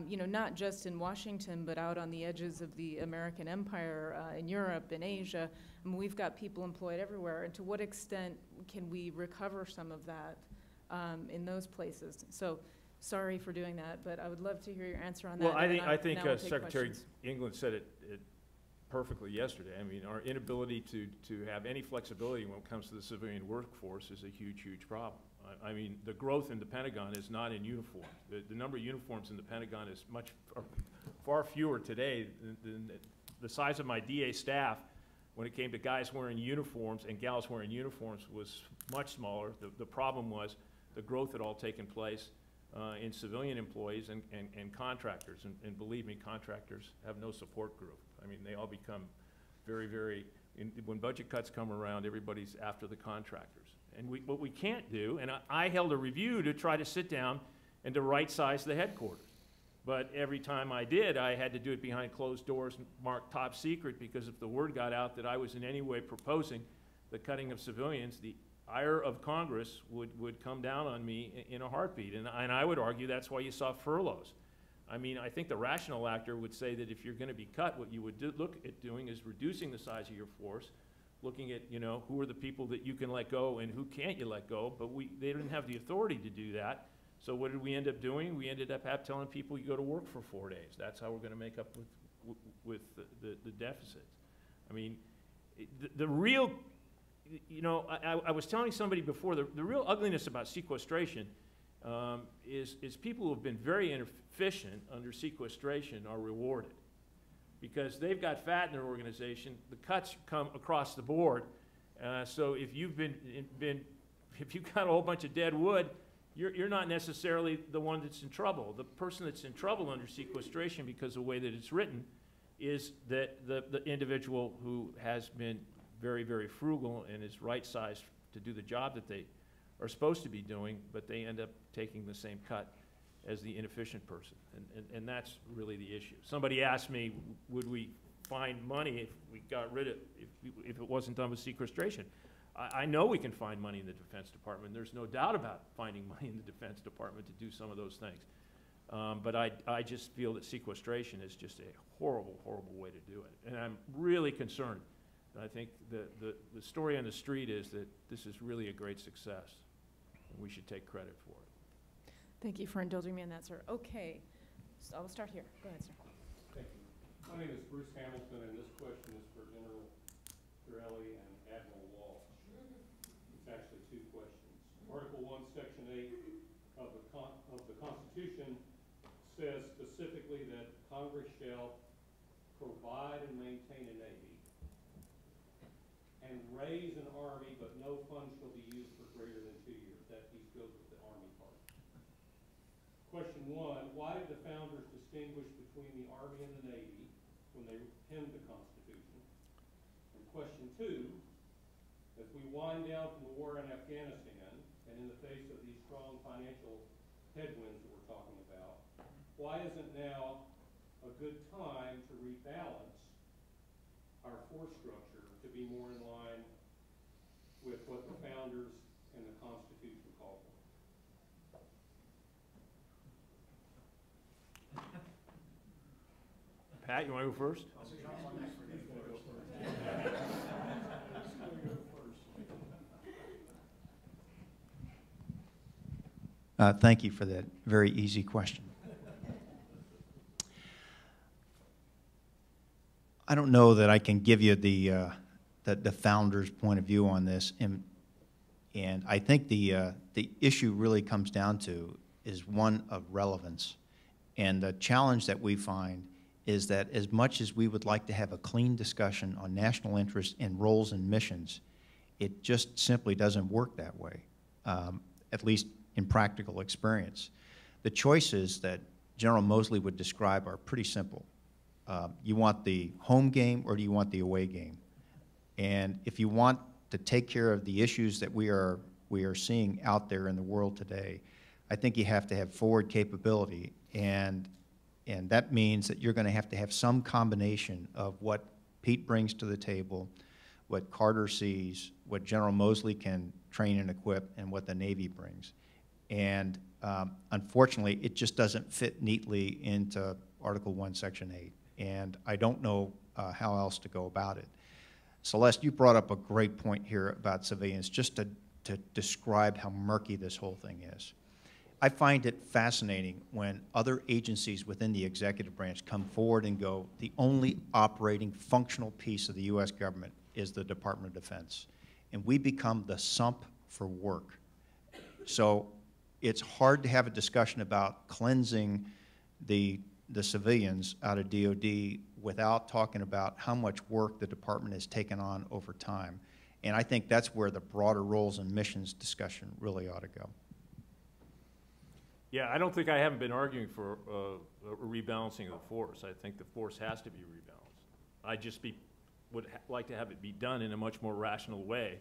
You know, not just in Washington, but out on the edges of the American empire, in Europe, in Asia. I mean, we've got people employed everywhere. And to what extent can we recover some of that in those places? So sorry for doing that, but I would love to hear your answer on that. Well, I think now we'll take Secretary questions. England said it perfectly yesterday. I mean, our inability to have any flexibility when it comes to the civilian workforce is a huge, huge problem. I mean, the growth in the Pentagon is not in uniforms. The number of uniforms in the Pentagon is far fewer today than the size of my DA staff when it came to guys wearing uniforms and gals wearing uniforms was much smaller. The problem was the growth had all taken place in civilian employees and contractors. And believe me, contractors have no support group. I mean, they all become very, very, when budget cuts come around, everybody's after the contractors. And what we can't do, and I held a review to try to sit down and to right-size the headquarters. But every time I did, I had to do it behind closed doors marked top secret, because if the word got out that I was in any way proposing the cutting of civilians, the ire of Congress would come down on me in a heartbeat. And I would argue that's why you saw furloughs. I mean, I think the rational actor would say that if you're going to be cut, what you would look at doing is reducing the size of your force, looking at, you know, who are the people that you can let go and who can't you let go. But they didn't have the authority to do that. So what did we end up doing? We ended up telling people you go to work for 4 days. That's how we're going to make up with the deficits. I mean, the real, you know, I was telling somebody before, the real ugliness about sequestration is people who have been very inefficient under sequestration are rewarded. Because they've got fat in their organization, the cuts come across the board. So if you've if you've got a whole bunch of dead wood, you're not necessarily the one that's in trouble. The person that's in trouble under sequestration, because of the way that it's written, is that the individual who has been very, very frugal and is right-sized to do the job that they are supposed to be doing, but they end up taking the same cut as the inefficient person. And that's really the issue. Somebody asked me, would we find money if we got rid of, if it wasn't done with sequestration? I know we can find money in the Defense Department. There's no doubt about finding money in the Defense Department to do some of those things. But I just feel that sequestration is just a horrible, horrible way to do it. And I'm really concerned. And I think the story on the street is that this is really a great success, and we should take credit for it. Thank you for indulging me in that, sir. Okay, so I'll start here. Go ahead, sir. Thank you. My name is Bruce Hamilton, and this question is for General Chiarelli and Admiral Walsh. It's actually two questions. Article 1, Section 8 of the Constitution says specifically that Congress shall provide and maintain a Navy and raise an Army, but no funds shall be used for greater than 2 years. That piece goes with the Army part. Question 1, why did the founders distinguish between the Army and the Navy when they penned the Constitution? And question 2, as we wind down from the war in Afghanistan, and in the face of these strong financial headwinds that we're talking about, why isn't now a good time to rebalance our force structure to be more in line with what the founders and the Constitution call for? Pat, you want to go first? Thank you for that very easy question. I don't know that I can give you the founder's point of view on this, and I think the issue really comes down to is one of relevance. And the challenge that we find is that as much as we would like to have a clean discussion on national interest and roles and missions, it just simply doesn't work that way, at least in practical experience. The choices that General Moseley would describe are pretty simple. You want the home game or do you want the away game? And if you want to take care of the issues that we are seeing out there in the world today, I think you have to have forward capability, and that means that you're going to have some combination of what Pete brings to the table, what Carter sees, what General Moseley can train and equip, and what the Navy brings. And unfortunately, it just doesn't fit neatly into Article 1, Section 8. And I don't know how else to go about it. Celeste, you brought up a great point here about civilians, just to describe how murky this whole thing is. I find it fascinating when other agencies within the executive branch come forward and go, the only operating functional piece of the U.S. government is the Department of Defense. And we become the sump for work. So it's hard to have a discussion about cleansing the civilians out of DOD without talking about how much work the department has taken on over time. And I think that's where the broader roles and missions discussion really ought to go. Yeah, I don't think I haven't been arguing for a rebalancing of the force. I think the force has to be rebalanced. I'd just be like to have it be done in a much more rational way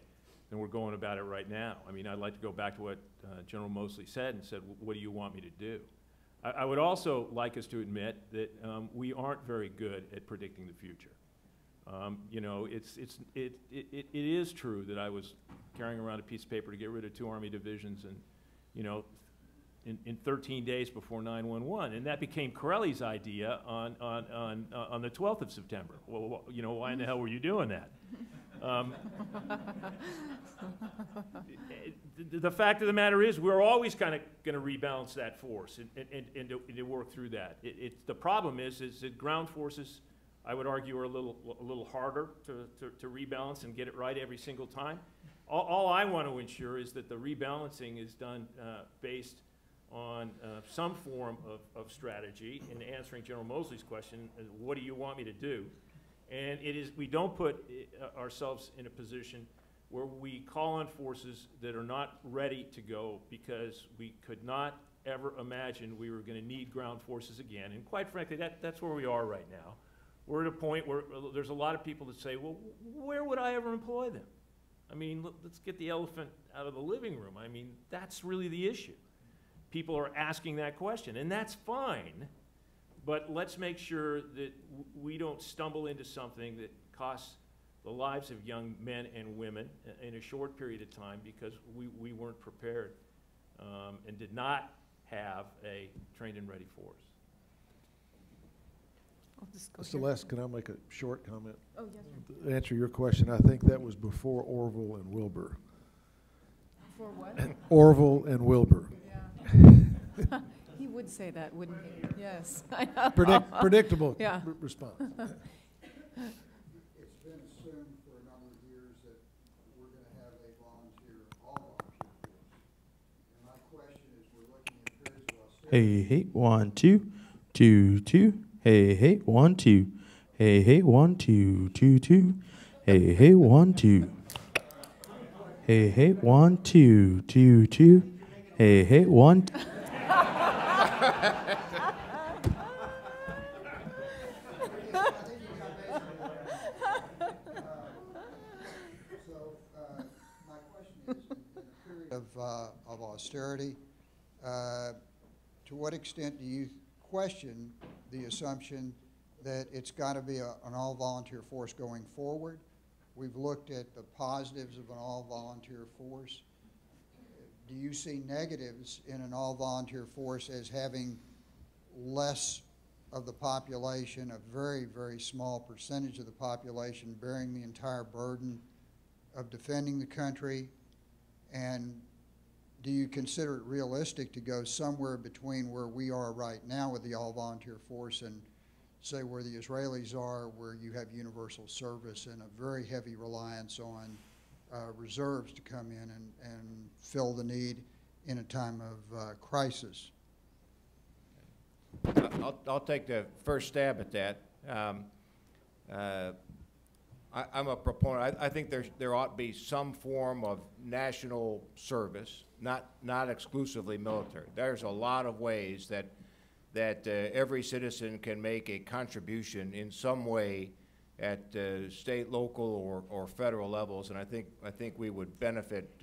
than we're going about it right now. I mean, I'd like to go back to what General Moseley said and said, what do you want me to do? I would also like us to admit that we aren't very good at predicting the future. You know, it is true that I was carrying around a piece of paper to get rid of 2 Army divisions and, you know, in 13 days before 9/11, and that became Chiarelli's idea on the 12th of September. Well, you know, why in the hell were you doing that? The fact of the matter is, we're always kind of going to rebalance that force and to work through that. The problem is that ground forces, I would argue, are a little harder to rebalance and get it right every single time. All I want to ensure is that the rebalancing is done based on some form of strategy. In answering General Moseley's question, what do you want me to do? And we don't put ourselves in a position where we call on forces that are not ready to go because we could not ever imagine we were going to need ground forces again. And quite frankly, that's where we are right now. We're at a point where there's a lot of people that say, well, where would I ever employ them? I mean, let's get the elephant out of the living room. I mean, that's really the issue. People are asking that question, and that's fine, but let's make sure that we don't stumble into something that costs the lives of young men and women in a short period of time because we weren't prepared and did not have a trained and ready force. I'll just go here. Celeste, can I make a short comment? Oh, yes. To answer your question, I think that was before Orville and Wilbur. For what? Orville and Wilbur. Yeah. He would say that, wouldn't he? Yes. I know. Predictable Yeah. response. It's been assumed for a number of years that we're going to have a all volunteer force. And my question is, we're looking at periods of austerity. Hey, 1, 2, 2, 2. Hey, 1, 2. Hey, 1, 2, 2, 2. Hey, 1, 2. Hey, 1, 2, 2, 2. Hey, 1. My question is, in a period of austerity, to what extent do you question the assumption that it's got to be an all-volunteer force going forward? We've looked at the positives of an all-volunteer force. Do you see negatives in an all-volunteer force as having less of the population, a very, very small percentage of the population bearing the entire burden of defending the country? And do you consider it realistic to go somewhere between where we are right now with the all-volunteer force and say where the Israelis are, where you have universal service and a very heavy reliance on reserves to come in and fill the need in a time of crisis? I'll take the first stab at that. I'm a proponent. I think there ought to be some form of national service, not exclusively military. There's a lot of ways that every citizen can make a contribution in some way at state, local, or federal levels, and I think we would benefit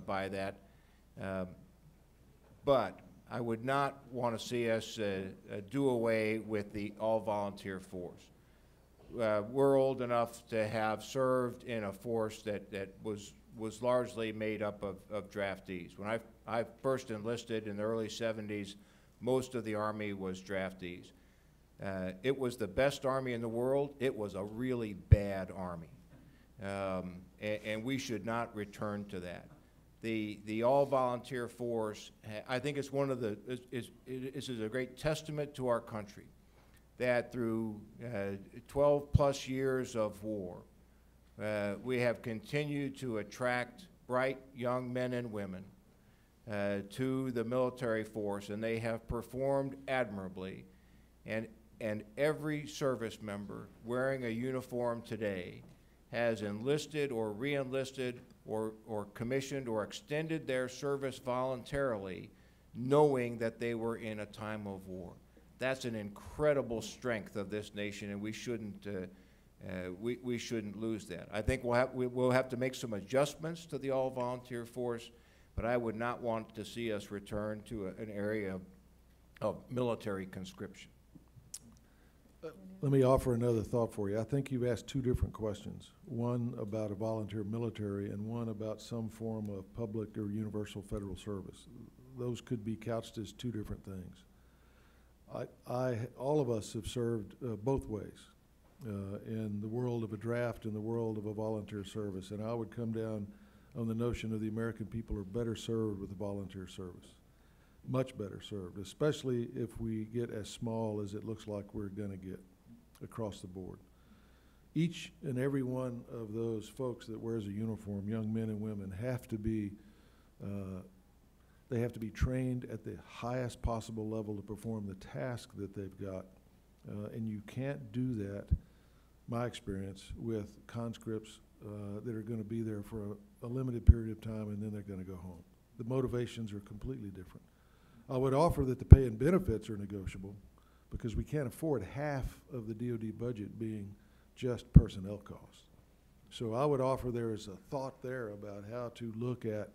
by that. But I would not want to see us do away with the all-volunteer force. We're old enough to have served in a force that was largely made up of draftees. When I first enlisted in the early 70s, most of the Army was draftees. It was the best Army in the world. It was a really bad Army. And we should not return to that. The all-volunteer force, I think it's one of the, this is a great testament to our country that through 12 plus years of war, we have continued to attract bright young men and women to the military force, and they have performed admirably. And every service member wearing a uniform today has enlisted or re-enlisted or commissioned or extended their service voluntarily, knowing that they were in a time of war. That's an incredible strength of this nation, and we shouldn't We shouldn't lose that. I think we'll have to make some adjustments to the all-volunteer force, but I would not want to see us return to an area of military conscription. Let me offer another thought for you. I think you've asked two different questions. One about a volunteer military and one about some form of public or universal federal service. Those could be couched as two different things. All of us have served both ways in the world of a draft and the world of a volunteer service. And I would come down on the notion of the American people are better served with a volunteer service. Much better served, especially if we get as small as it looks like we're going to get across the board. Each and every one of those folks that wears a uniform, young men and women, have to be they have to be trained at the highest possible level to perform the task that they've got. And you can't do that, my experience, with conscripts that are going to be there for a limited period of time and then they're going to go home. The motivations are completely different. I would offer that the pay and benefits are negotiable because we can't afford half of the DoD budget being just personnel costs. So I would offer there is a thought there about how to look at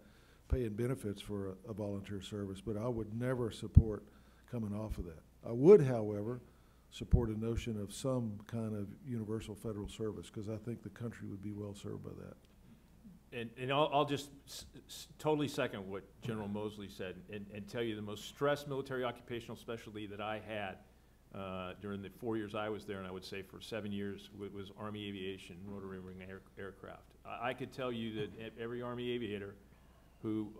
pay and benefits for a volunteer service, but I would never support coming off of that. I would, however, support a notion of some kind of universal federal service because I think the country would be well served by that. And I'll just totally second what General Moseley said and tell you the most stressed military occupational specialty that I had during the 4 years I was there, and I would say for 7 years, was Army aviation, rotary wing aircraft. I could tell you that every Army aviator who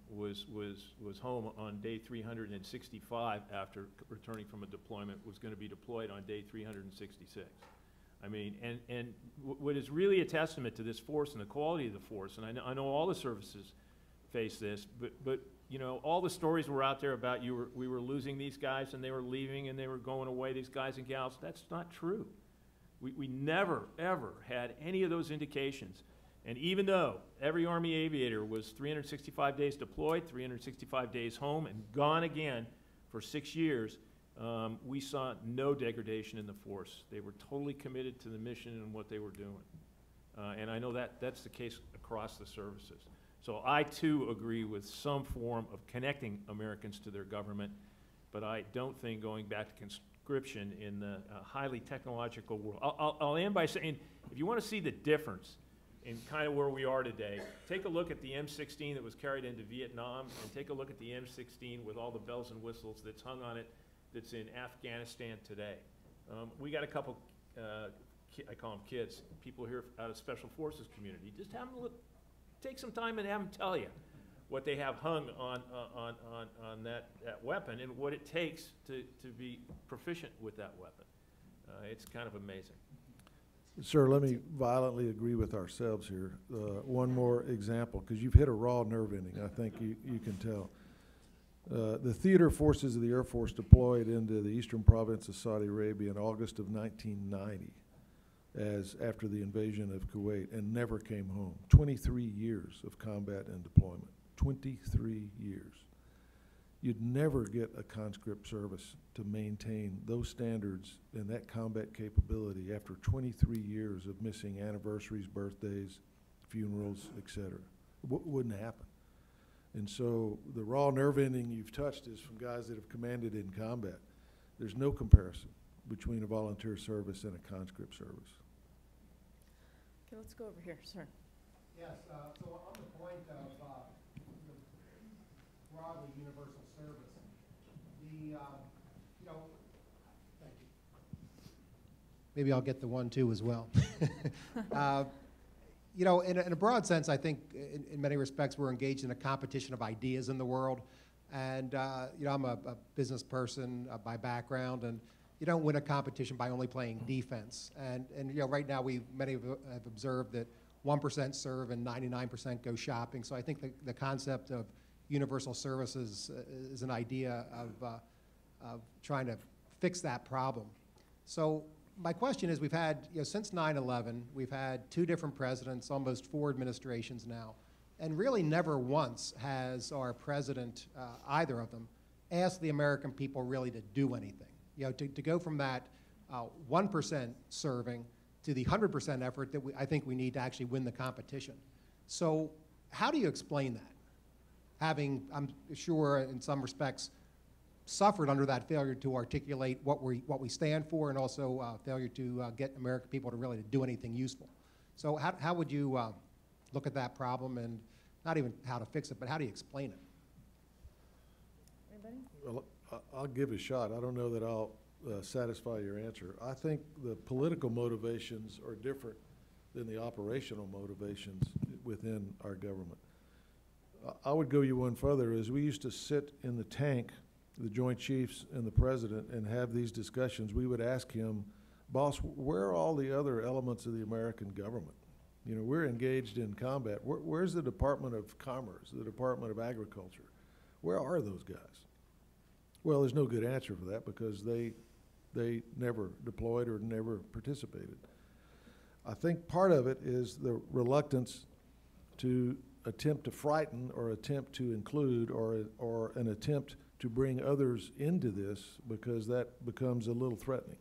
was home on day 365 after returning from a deployment was going to be deployed on day 366. I mean, and what is really a testament to this force and the quality of the force, and I know all the services face this, but you know, all the stories were out there about we were losing these guys and they were leaving and they were going away, these guys and gals. That's not true. We never, ever had any of those indications. And even though every Army aviator was 365 days deployed, 365 days home, and gone again for 6 years, we saw no degradation in the force. They were totally committed to the mission and what they were doing. And I know that's the case across the services. So I, too, agree with some form of connecting Americans to their government, but I don't think going back to conscription in the highly technological world. I'll end by saying, if you want to see the difference in kind of where we are today, take a look at the M16 that was carried into Vietnam, and take a look at the M16 with all the bells and whistles that's hung on it that's in Afghanistan today. We got a couple, I call them kids, people here out of Special Forces community. Just have them look, take some time and have them tell you what they have hung on that weapon and what it takes to be proficient with that weapon. It's kind of amazing. Sir, let me violently agree with ourselves here. One more example, because you've hit a raw nerve ending, I think you can tell. The theater forces of the Air Force deployed into the eastern province of Saudi Arabia in August of 1990 after the invasion of Kuwait and never came home. 23 years of combat and deployment. 23 years. You'd never get a conscript service to maintain those standards and that combat capability after 23 years of missing anniversaries, birthdays, funerals, etc. Wouldn't happen. And so the raw nerve ending you've touched is from guys that have commanded in combat. There's no comparison between a volunteer service and a conscript service. Okay, let's go over here, sir. Yes, so on the point of broadly universal service, you know, thank you. Maybe I'll get the 1-2 as well. You know, in a broad sense, I think in many respects we're engaged in a competition of ideas in the world. And, you know, I'm a business person by background, and you don't win a competition by only playing defense. And you know, right now many have observed that 1% serve and 99% go shopping. So I think the concept of universal services is an idea of trying to fix that problem. So my question is, we've had, you know, since 9/11, we've had 2 different presidents, almost 4 administrations now, and really never once has our president, either of them, asked the American people really to do anything. You know, to go from that 1% serving to the 100% effort that I think we need to actually win the competition. So how do you explain that? Having, I'm sure in some respects, suffered under that failure to articulate what we stand for, and also failure to get American people to really do anything useful. So how would you look at that problem, and not even how to fix it, but how do you explain it? Anybody? Well, I'll give it a shot. I don't know that I'll satisfy your answer. I think the political motivations are different than the operational motivations within our government. I would go you one further, is we used to sit in the tank, the Joint Chiefs and the President, and have these discussions. We would ask him, boss, where are all the other elements of the American government? You know, we're engaged in combat. Where's the Department of Commerce, the Department of Agriculture? Where are those guys? Well, there's no good answer for that because they never deployed or never participated. I think part of it is the reluctance to attempt to frighten or attempt to include or an attempt to bring others into this, because that becomes a little threatening.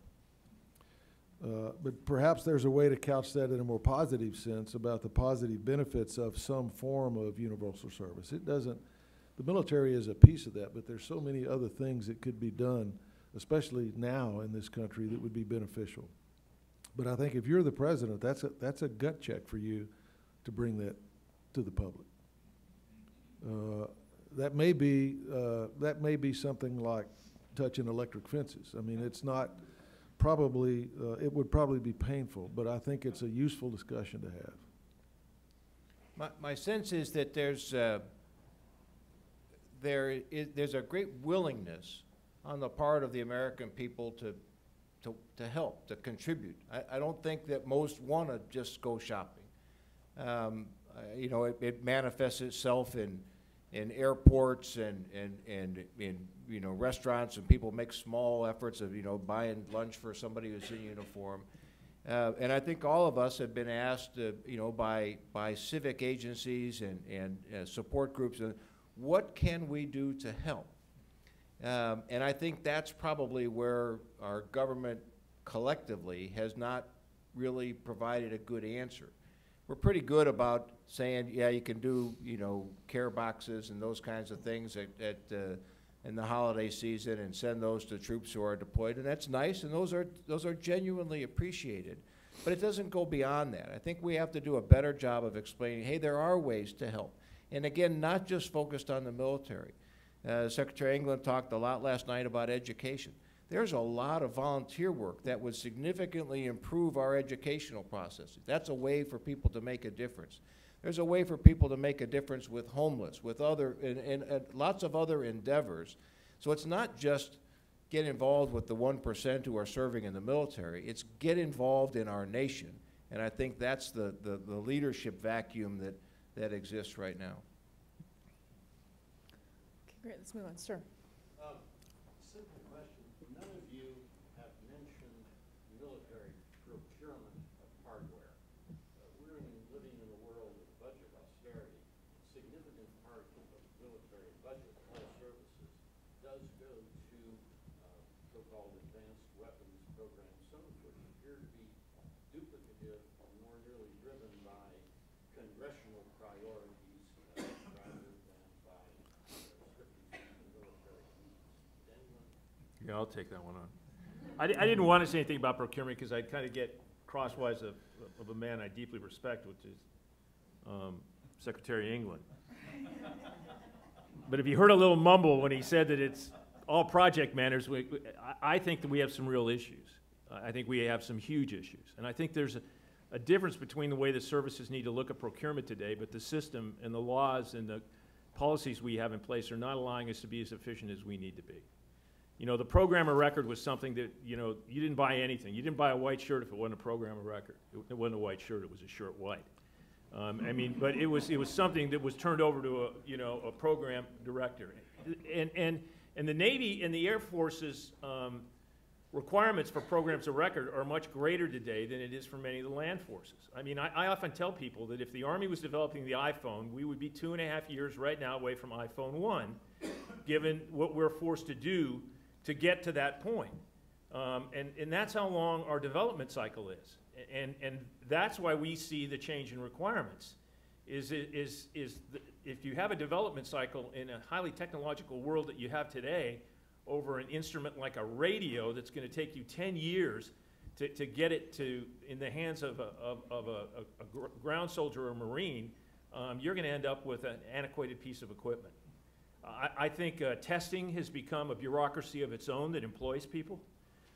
But perhaps there's a way to couch that in a more positive sense about the positive benefits of some form of universal service. It doesn't, the military is a piece of that, but there's so many other things that could be done, especially now in this country, that would be beneficial. But I think if you're the president, that's a gut check for you to bring that to the public. That may be something like touching electric fences. I mean, it's not probably, it would probably be painful, but I think it's a useful discussion to have. My sense is that there's a great willingness on the part of the American people to help, to contribute. I don't think that most want to just go shopping. You know, it manifests itself in airports and in you know, restaurants, and people make small efforts of, you know, buying lunch for somebody who's in uniform. And I think all of us have been asked, you know, by civic agencies and support groups, what can we do to help? And I think that's probably where our government collectively has not really provided a good answer. We're pretty good about saying, yeah, you can do, you know, care boxes and those kinds of things in the holiday season, and send those to troops who are deployed, and that's nice, and those are genuinely appreciated. But it doesn't go beyond that. I think we have to do a better job of explaining, hey, there are ways to help. And again, not just focused on the military. Secretary England talked a lot last night about education. There's a lot of volunteer work that would significantly improve our educational processes. That's a way for people to make a difference. There's a way for people to make a difference with homeless, with other, and lots of other endeavors. So it's not just get involved with the 1% who are serving in the military. It's get involved in our nation. And I think that's the leadership vacuum that exists right now. Okay, great. Let's move on. Sir. Simple question. None of you have mentioned military procurement of hardware. We're living in a world of budget austerity. A significant part of the military budget, all services, does go to so-called advanced weapons programs, some of which appear to be duplicative or more nearly driven by congressional priorities rather than by strictly military needs. Anyone? Yeah, I'll take that one on. I didn't want to say anything about procurement because I'd kind of get crosswise of a man I deeply respect, which is Secretary England. But if you heard a little mumble when he said that it's all project managers, I think that we have some real issues. I think we have some huge issues. And I think there's a difference between the way the services need to look at procurement today, but the system and the laws and the policies we have in place are not allowing us to be as efficient as we need to be. You know, the program of record was something that, you know, you didn't buy anything. You didn't buy a white shirt if it wasn't a program of record. It wasn't a white shirt, it was a shirt white. I mean, but it was something that was turned over to a program director. And the Navy and the Air Force's requirements for programs of record are much greater today than it is for many of the land forces. I mean, I often tell people that if the Army was developing the iPhone, we would be 2.5 years right now away from iPhone 1, given what we're forced to do to get to that point. And that's how long our development cycle is. And that's why we see the change in requirements. If you have a development cycle in a highly technological world that you have today over an instrument like a radio that's going to take you 10 years to get it in the hands of a ground soldier or Marine, you're going to end up with an antiquated piece of equipment. I think testing has become a bureaucracy of its own that employs people.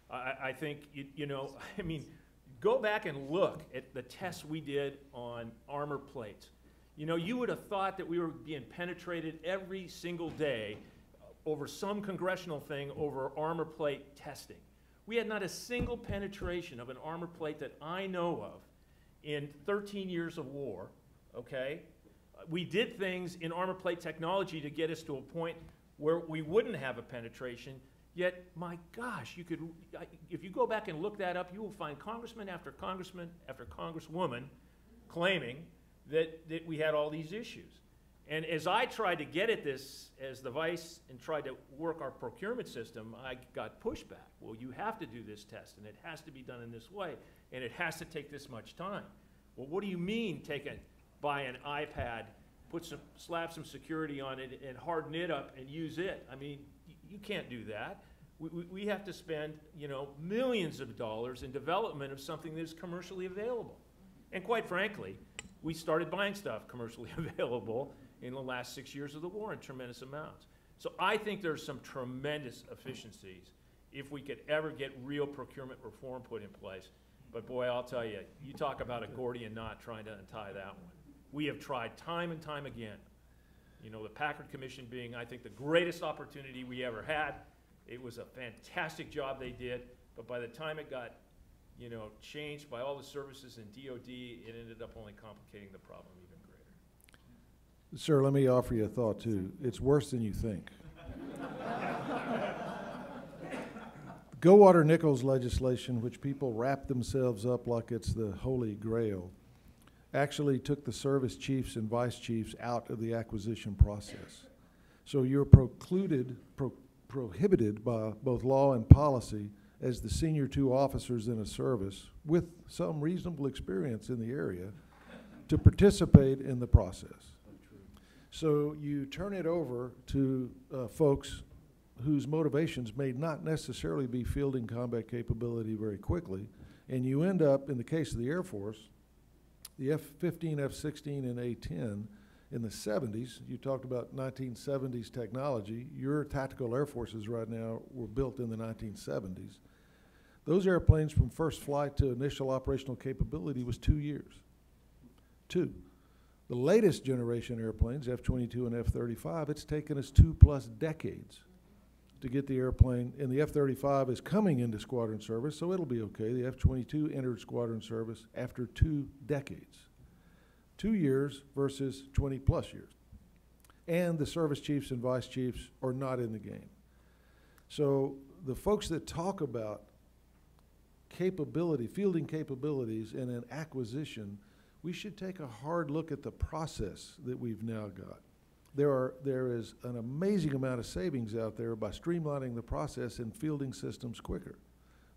I think, I mean, go back and look at the tests we did on armor plates. You would have thought that we were being penetrated every single day over some congressional thing over armor plate testing. We had not a single penetration of an armor plate that I know of in 13 years of war, okay? We did things in armor plate technology to get us to a point where we wouldn't have a penetration, yet, my gosh, if you go back and look that up, you will find congressman after congressman after congresswoman claiming that we had all these issues. And as I tried to get at this as the vice and tried to work our procurement system, I got pushback. Well, you have to do this test, and it has to be done in this way, and it has to take this much time. Well, what do you mean buy an iPad, slap some security on it, and harden it up and use it? I mean, you can't do that. We have to spend, millions of dollars in development of something that is commercially available. And quite frankly, we started buying stuff commercially available in the last 6 years of the war in tremendous amounts. So I think there's some tremendous efficiencies if we could ever get real procurement reform put in place. But boy, I'll tell you, you talk about a Gordian knot trying to untie that one. We have tried time and time again. The Packard Commission being, I think, the greatest opportunity we ever had. It was a fantastic job they did, but by the time it got, changed by all the services in DOD, it ended up only complicating the problem even greater. Sir, let me offer you a thought, too. It's worse than you think. Goldwater-Nichols legislation, which people wrap themselves up like it's the Holy Grail, actually took the service chiefs and vice chiefs out of the acquisition process. So you're prohibited by both law and policy as the senior two officers in a service with some reasonable experience in the area to participate in the process. So you turn it over to folks whose motivations may not necessarily be fielding combat capability very quickly, and you end up, in the case of the Air Force, the F-15, F-16, and A-10 in the 70s, you talked about 1970s technology. Your tactical air forces right now were built in the 1970s. Those airplanes from first flight to initial operational capability was 2 years. 2. The latest generation airplanes, F-22 and F-35, it's taken us 2+ decades to get the airplane, and the F-35 is coming into squadron service, so it'll be okay. The F-22 entered squadron service after 2 decades. 2 years versus 20+ years. And the service chiefs and vice chiefs are not in the game. So the folks that talk about fielding capabilities in an acquisition, we should take a hard look at the process that we've now got. There is an amazing amount of savings out there by streamlining the process and fielding systems quicker.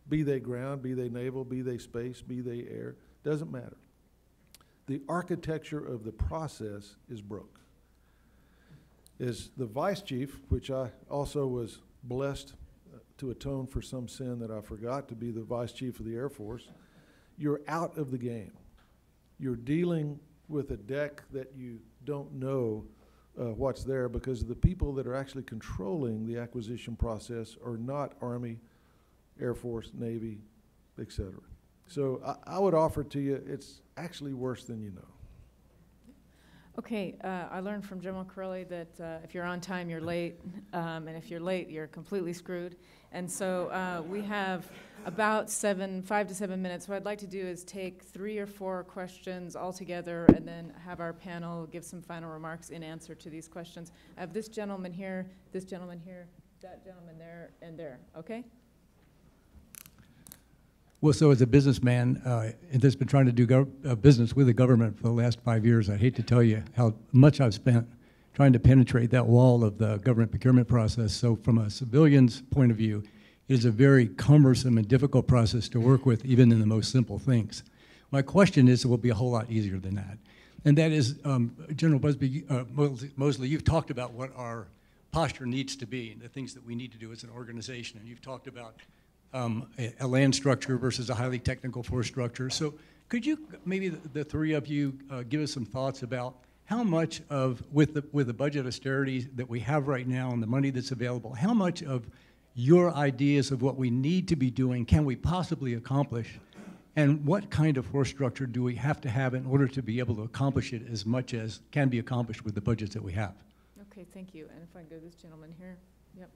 Be they ground, be they naval, be they space, be they air, doesn't matter. The architecture of the process is broke. As the vice chief, which I also was blessed to atone for some sin that I forgot to be the vice chief of the Air Force, you're out of the game. You're dealing with a deck that you don't know what's there because the people that are actually controlling the acquisition process are not Army, Air Force, Navy, etc. So I would offer to you, it's actually worse than you know. Okay, I learned from General Chiarelli that if you're on time, you're late, and if you're late, you're completely screwed. And so we have about 5 to 7 minutes. What I'd like to do is take 3 or 4 questions all together and then have our panel give some final remarks in answer to these questions. I have this gentleman here, that gentleman there, and there, okay? Well, so as a businessman that's been trying to do business with the government for the last 5 years, I hate to tell you how much I've spent trying to penetrate that wall of the government procurement process. So from a civilian's point of view, it is a very cumbersome and difficult process to work with, even in the most simple things. My question is, it will be a whole lot easier than that. And that is, General Busby, Moseley, you've talked about what our posture needs to be and the things that we need to do as an organization. And you've talked about a land structure versus a highly technical force structure. So could you, maybe the three of you, give us some thoughts about how much of, with the budget austerity that we have right now and the money that's available, how much of your ideas of what we need to be doing can we possibly accomplish? And what kind of force structure do we have to have in order to be able to accomplish it as much as can be accomplished with the budgets that we have? Okay, thank you. And if I go to this gentleman here. Yep.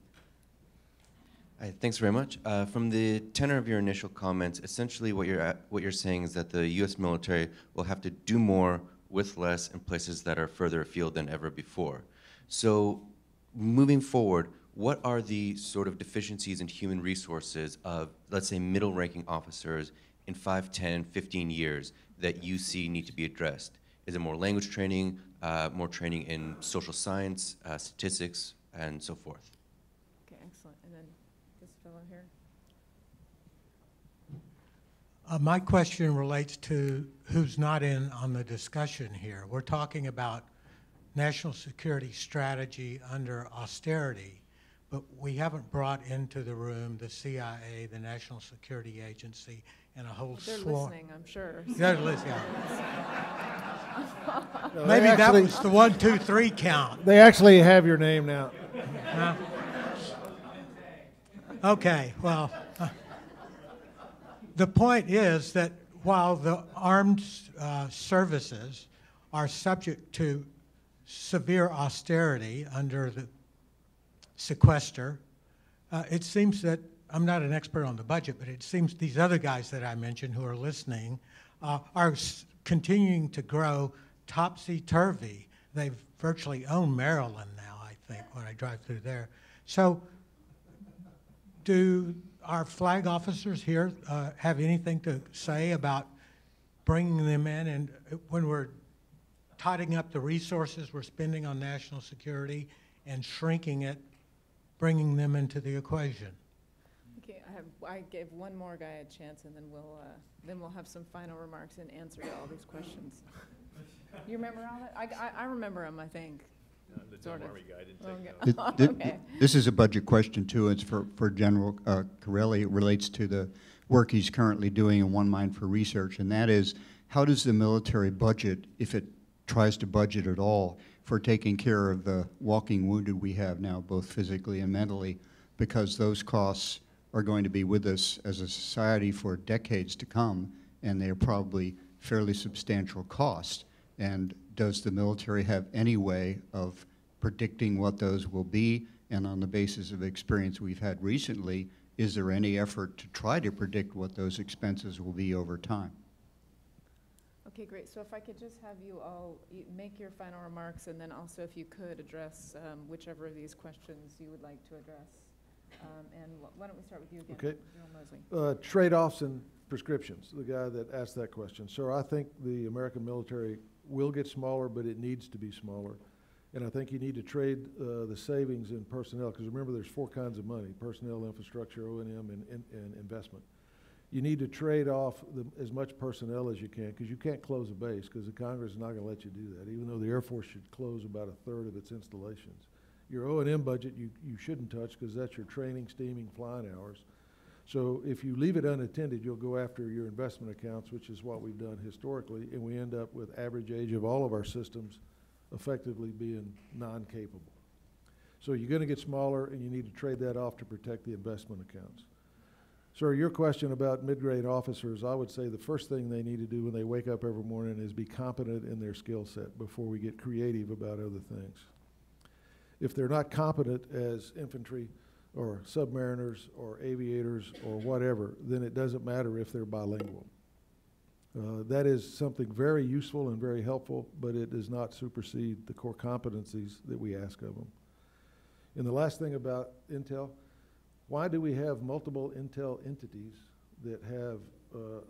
Hi, thanks very much. From the tenor of your initial comments, essentially what you're saying is that the U.S. military will have to do more with less in places that are further afield than ever before. So moving forward, what are the sort of deficiencies in human resources of, let's say, middle-ranking officers in 5, 10, 15 years that you see need to be addressed? Is it more language training, more training in social science, statistics, and so forth? Okay, excellent. And then this fellow here. My question relates to who's not in on the discussion here. We're talking about national security strategy under austerity, but we haven't brought into the room the CIA, the National Security Agency, and a whole They're swarm. listening, I'm sure. They're listening. No, Maybe that actually, was the 1, 2, 3 count. They actually have your name now. Okay, well, the point is that while the armed services are subject to severe austerity under the sequester, it seems that, I'm not an expert on the budget, but it seems these other guys that I mentioned who are listening are continuing to grow topsy-turvy. They virtually own Maryland now, I think, when I drive through there. So do our flag officers here have anything to say about bringing them in? And when we're totting up the resources we're spending on national security and shrinking it, bringing them into the equation? Okay, I gave one more guy a chance, and then we'll have some final remarks and answer to all these questions. You remember all that? I remember them, I think. The Sort of. Army guy didn't take Okay. Okay. This is a budget question too. It's for General Chiarelli. It relates to the work he's currently doing in One Mind for Research, and that is, how does the military budget, if it tries to budget at all, for taking care of the walking wounded we have now, both physically and mentally, because those costs are going to be with us as a society for decades to come, and they are probably fairly substantial costs. And does the military have any way of predicting what those will be? And on the basis of experience we've had recently, is there any effort to try to predict what those expenses will be over time? Okay, great. So if I could just have you all make your final remarks, and then also if you could address whichever of these questions you would like to address. And why don't we start with you again, Okay. General Moseley. Trade-offs and prescriptions, the guy that asked that question. So I think the American military will get smaller, but it needs to be smaller. And I think you need to trade the savings in personnel, because remember there's 4 kinds of money: personnel, infrastructure, O&M, and investment. You need to trade off as much personnel as you can, because you can't close a base, because the Congress is not going to let you do that, even though the Air Force should close about 1/3 of its installations. Your O&M budget you shouldn't touch, because that's your training, steaming, flying hours. So if you leave it unattended, you'll go after your investment accounts, which is what we've done historically, and we end up with average age of all of our systems effectively being non-capable. So you're going to get smaller, and you need to trade that off to protect the investment accounts. Sir, your question about mid-grade officers, I would say the first thing they need to do when they wake up every morning is be competent in their skill set before we get creative about other things. If they're not competent as infantry or submariners or aviators or whatever, then it doesn't matter if they're bilingual. That is something very useful and very helpful, but it does not supersede the core competencies that we ask of them. And the last thing about intel, why do we have multiple intel entities that have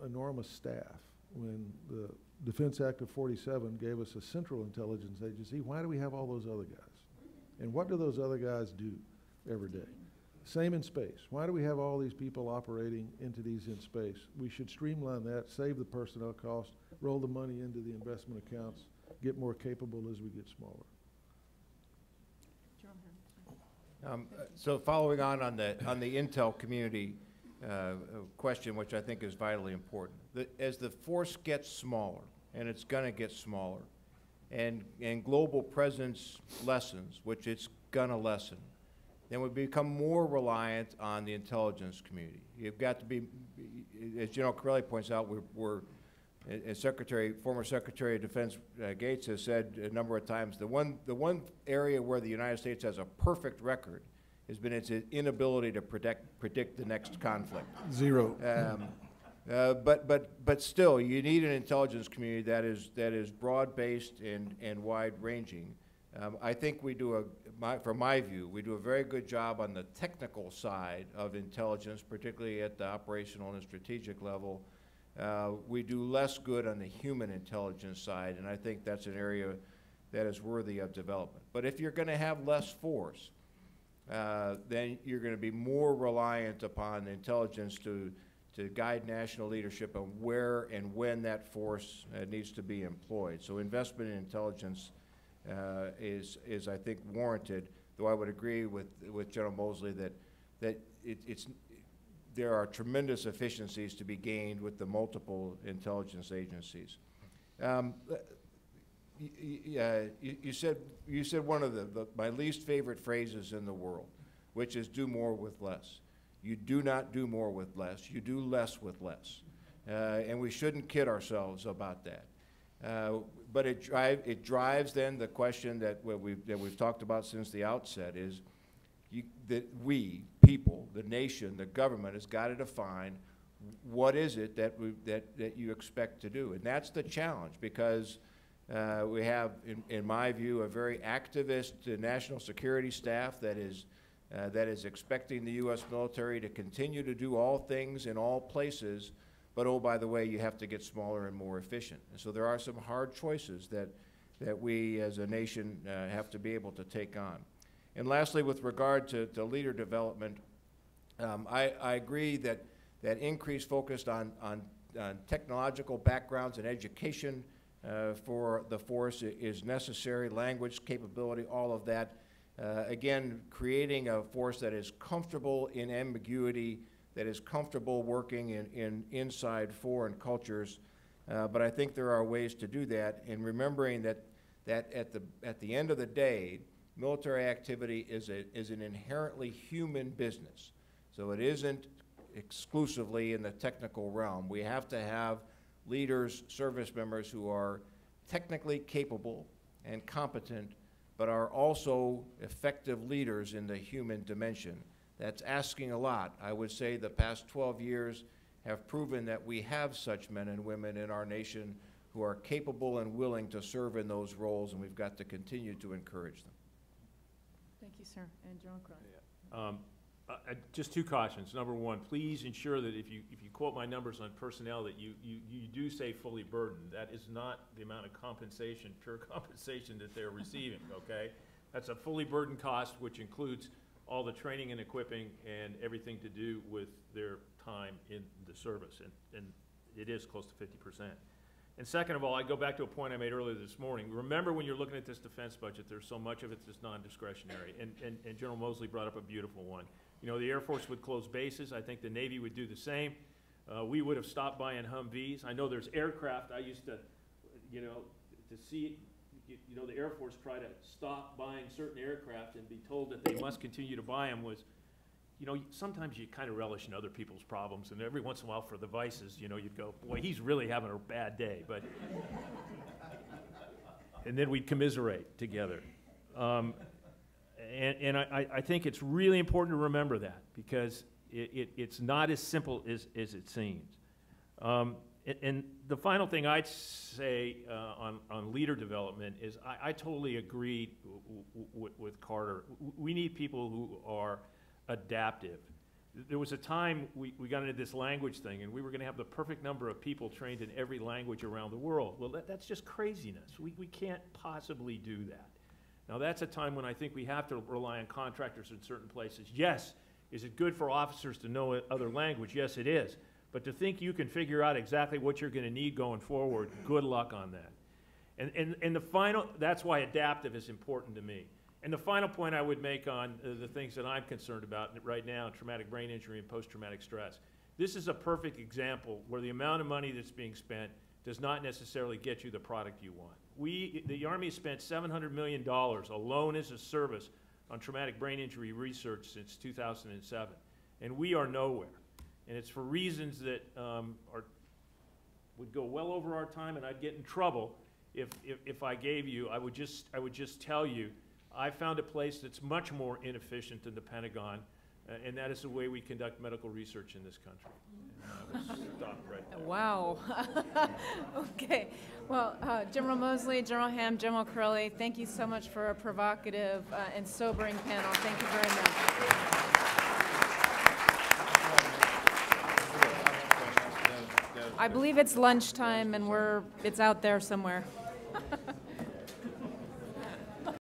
enormous staff? When the Defense Act of '47 gave us a central intelligence agency, why do we have all those other guys? And what do those other guys do every day? Same in space. Why do we have all these people operating entities in space? We should streamline that, save the personnel cost, roll the money into the investment accounts, get more capable as we get smaller. So following on the Intel community question, which I think is vitally important, as the force gets smaller, and it's going to get smaller, and global presence lessens, which it's going to lessen, then we become more reliant on the intelligence community. You've got to be, as General Chiarelli points out, as former Secretary of Defense Gates has said a number of times, the one area where the United States has a perfect record has been its inability to predict the next conflict. Zero. But still, you need an intelligence community that is broad-based and wide-ranging. I think we do from my view, we do a very good job on the technical side of intelligence, particularly at the operational and strategic level. We do less good on the human intelligence side, and I think that's an area that is worthy of development. But if you're going to have less force, then you're going to be more reliant upon intelligence to guide national leadership on where and when that force needs to be employed. So investment in intelligence is I think warranted, though I would agree with General Moseley that there are tremendous efficiencies to be gained with the multiple intelligence agencies. You said one of my least favorite phrases in the world, which is do more with less. You do not do more with less. You do less with less. And we shouldn't kid ourselves about that. But it drives then the question that we've talked about since the outset is that we, people, the nation, the government has got to define what is it that you expect to do. And that's the challenge, because we have, in my view, a very activist national security staff that is expecting the U.S. military to continue to do all things in all places, but oh, by the way, you have to get smaller and more efficient. And so there are some hard choices that we as a nation have to be able to take on. And lastly, with regard to leader development, I agree that increased focus on technological backgrounds and education for the force is necessary, language capability, all of that. Again, creating a force that is comfortable in ambiguity, that is comfortable working inside foreign cultures. But I think there are ways to do that, and remembering that at the end of the day, military activity is an inherently human business. So it isn't exclusively in the technical realm. We have to have leaders, service members who are technically capable and competent, but are also effective leaders in the human dimension. That's asking a lot. I would say the past 12 years have proven that we have such men and women in our nation who are capable and willing to serve in those roles, and we've got to continue to encourage them. Thank you, sir. And General Cronin. Just two cautions. Number one, please ensure that if you quote my numbers on personnel, that you do say fully burdened. That is not the amount of compensation, pure compensation that they're receiving, okay? That's a fully burdened cost, which includes all the training and equipping and everything to do with their time in the service, and it is close to 50%. And second of all, I go back to a point I made earlier this morning. Remember, when you're looking at this defense budget, there's so much of it that's non-discretionary, and General Moseley brought up a beautiful one. You know, the Air Force would close bases. I think the Navy would do the same. We would have stopped buying Humvees. I know there's aircraft. I used to, to see, the Air Force try to stop buying certain aircraft and be told that they must continue to buy them was, sometimes you kind of relish in other people's problems, and every once in a while for the vices, you'd go, boy, he's really having a bad day, but, and then we'd commiserate together. And I think it's really important to remember that, because it's not as simple as it seems. And the final thing I'd say on leader development is I totally agree with Carter. We need people who are adaptive. There was a time we got into this language thing, and we were going to have the perfect number of people trained in every language around the world. Well, that's just craziness. We can't possibly do that. Now, that's a time when I think we have to rely on contractors in certain places. Yes, Is it good for officers to know other language? Yes, it is. But to think you can figure out exactly what you're going to need going forward, good luck on that. And the final, that's why adaptive is important to me. And the final point I would make on the things that I'm concerned about right now, traumatic brain injury and post-traumatic stress. This is a perfect example where the amount of money that's being spent does not necessarily get you the product you want. The Army has spent $700 million alone as a service on traumatic brain injury research since 2007, and we are nowhere. And it's for reasons that would go well over our time, and I'd get in trouble if I gave you. I would just tell you, I found a place that's much more inefficient than the Pentagon, and that is the way we conduct medical research in this country. And I will stop right there. Wow. Okay. Well, General Moseley, General Ham, General Chiarelli, thank you so much for a provocative and sobering panel. Thank you very much. I believe it's lunchtime, and it's out there somewhere.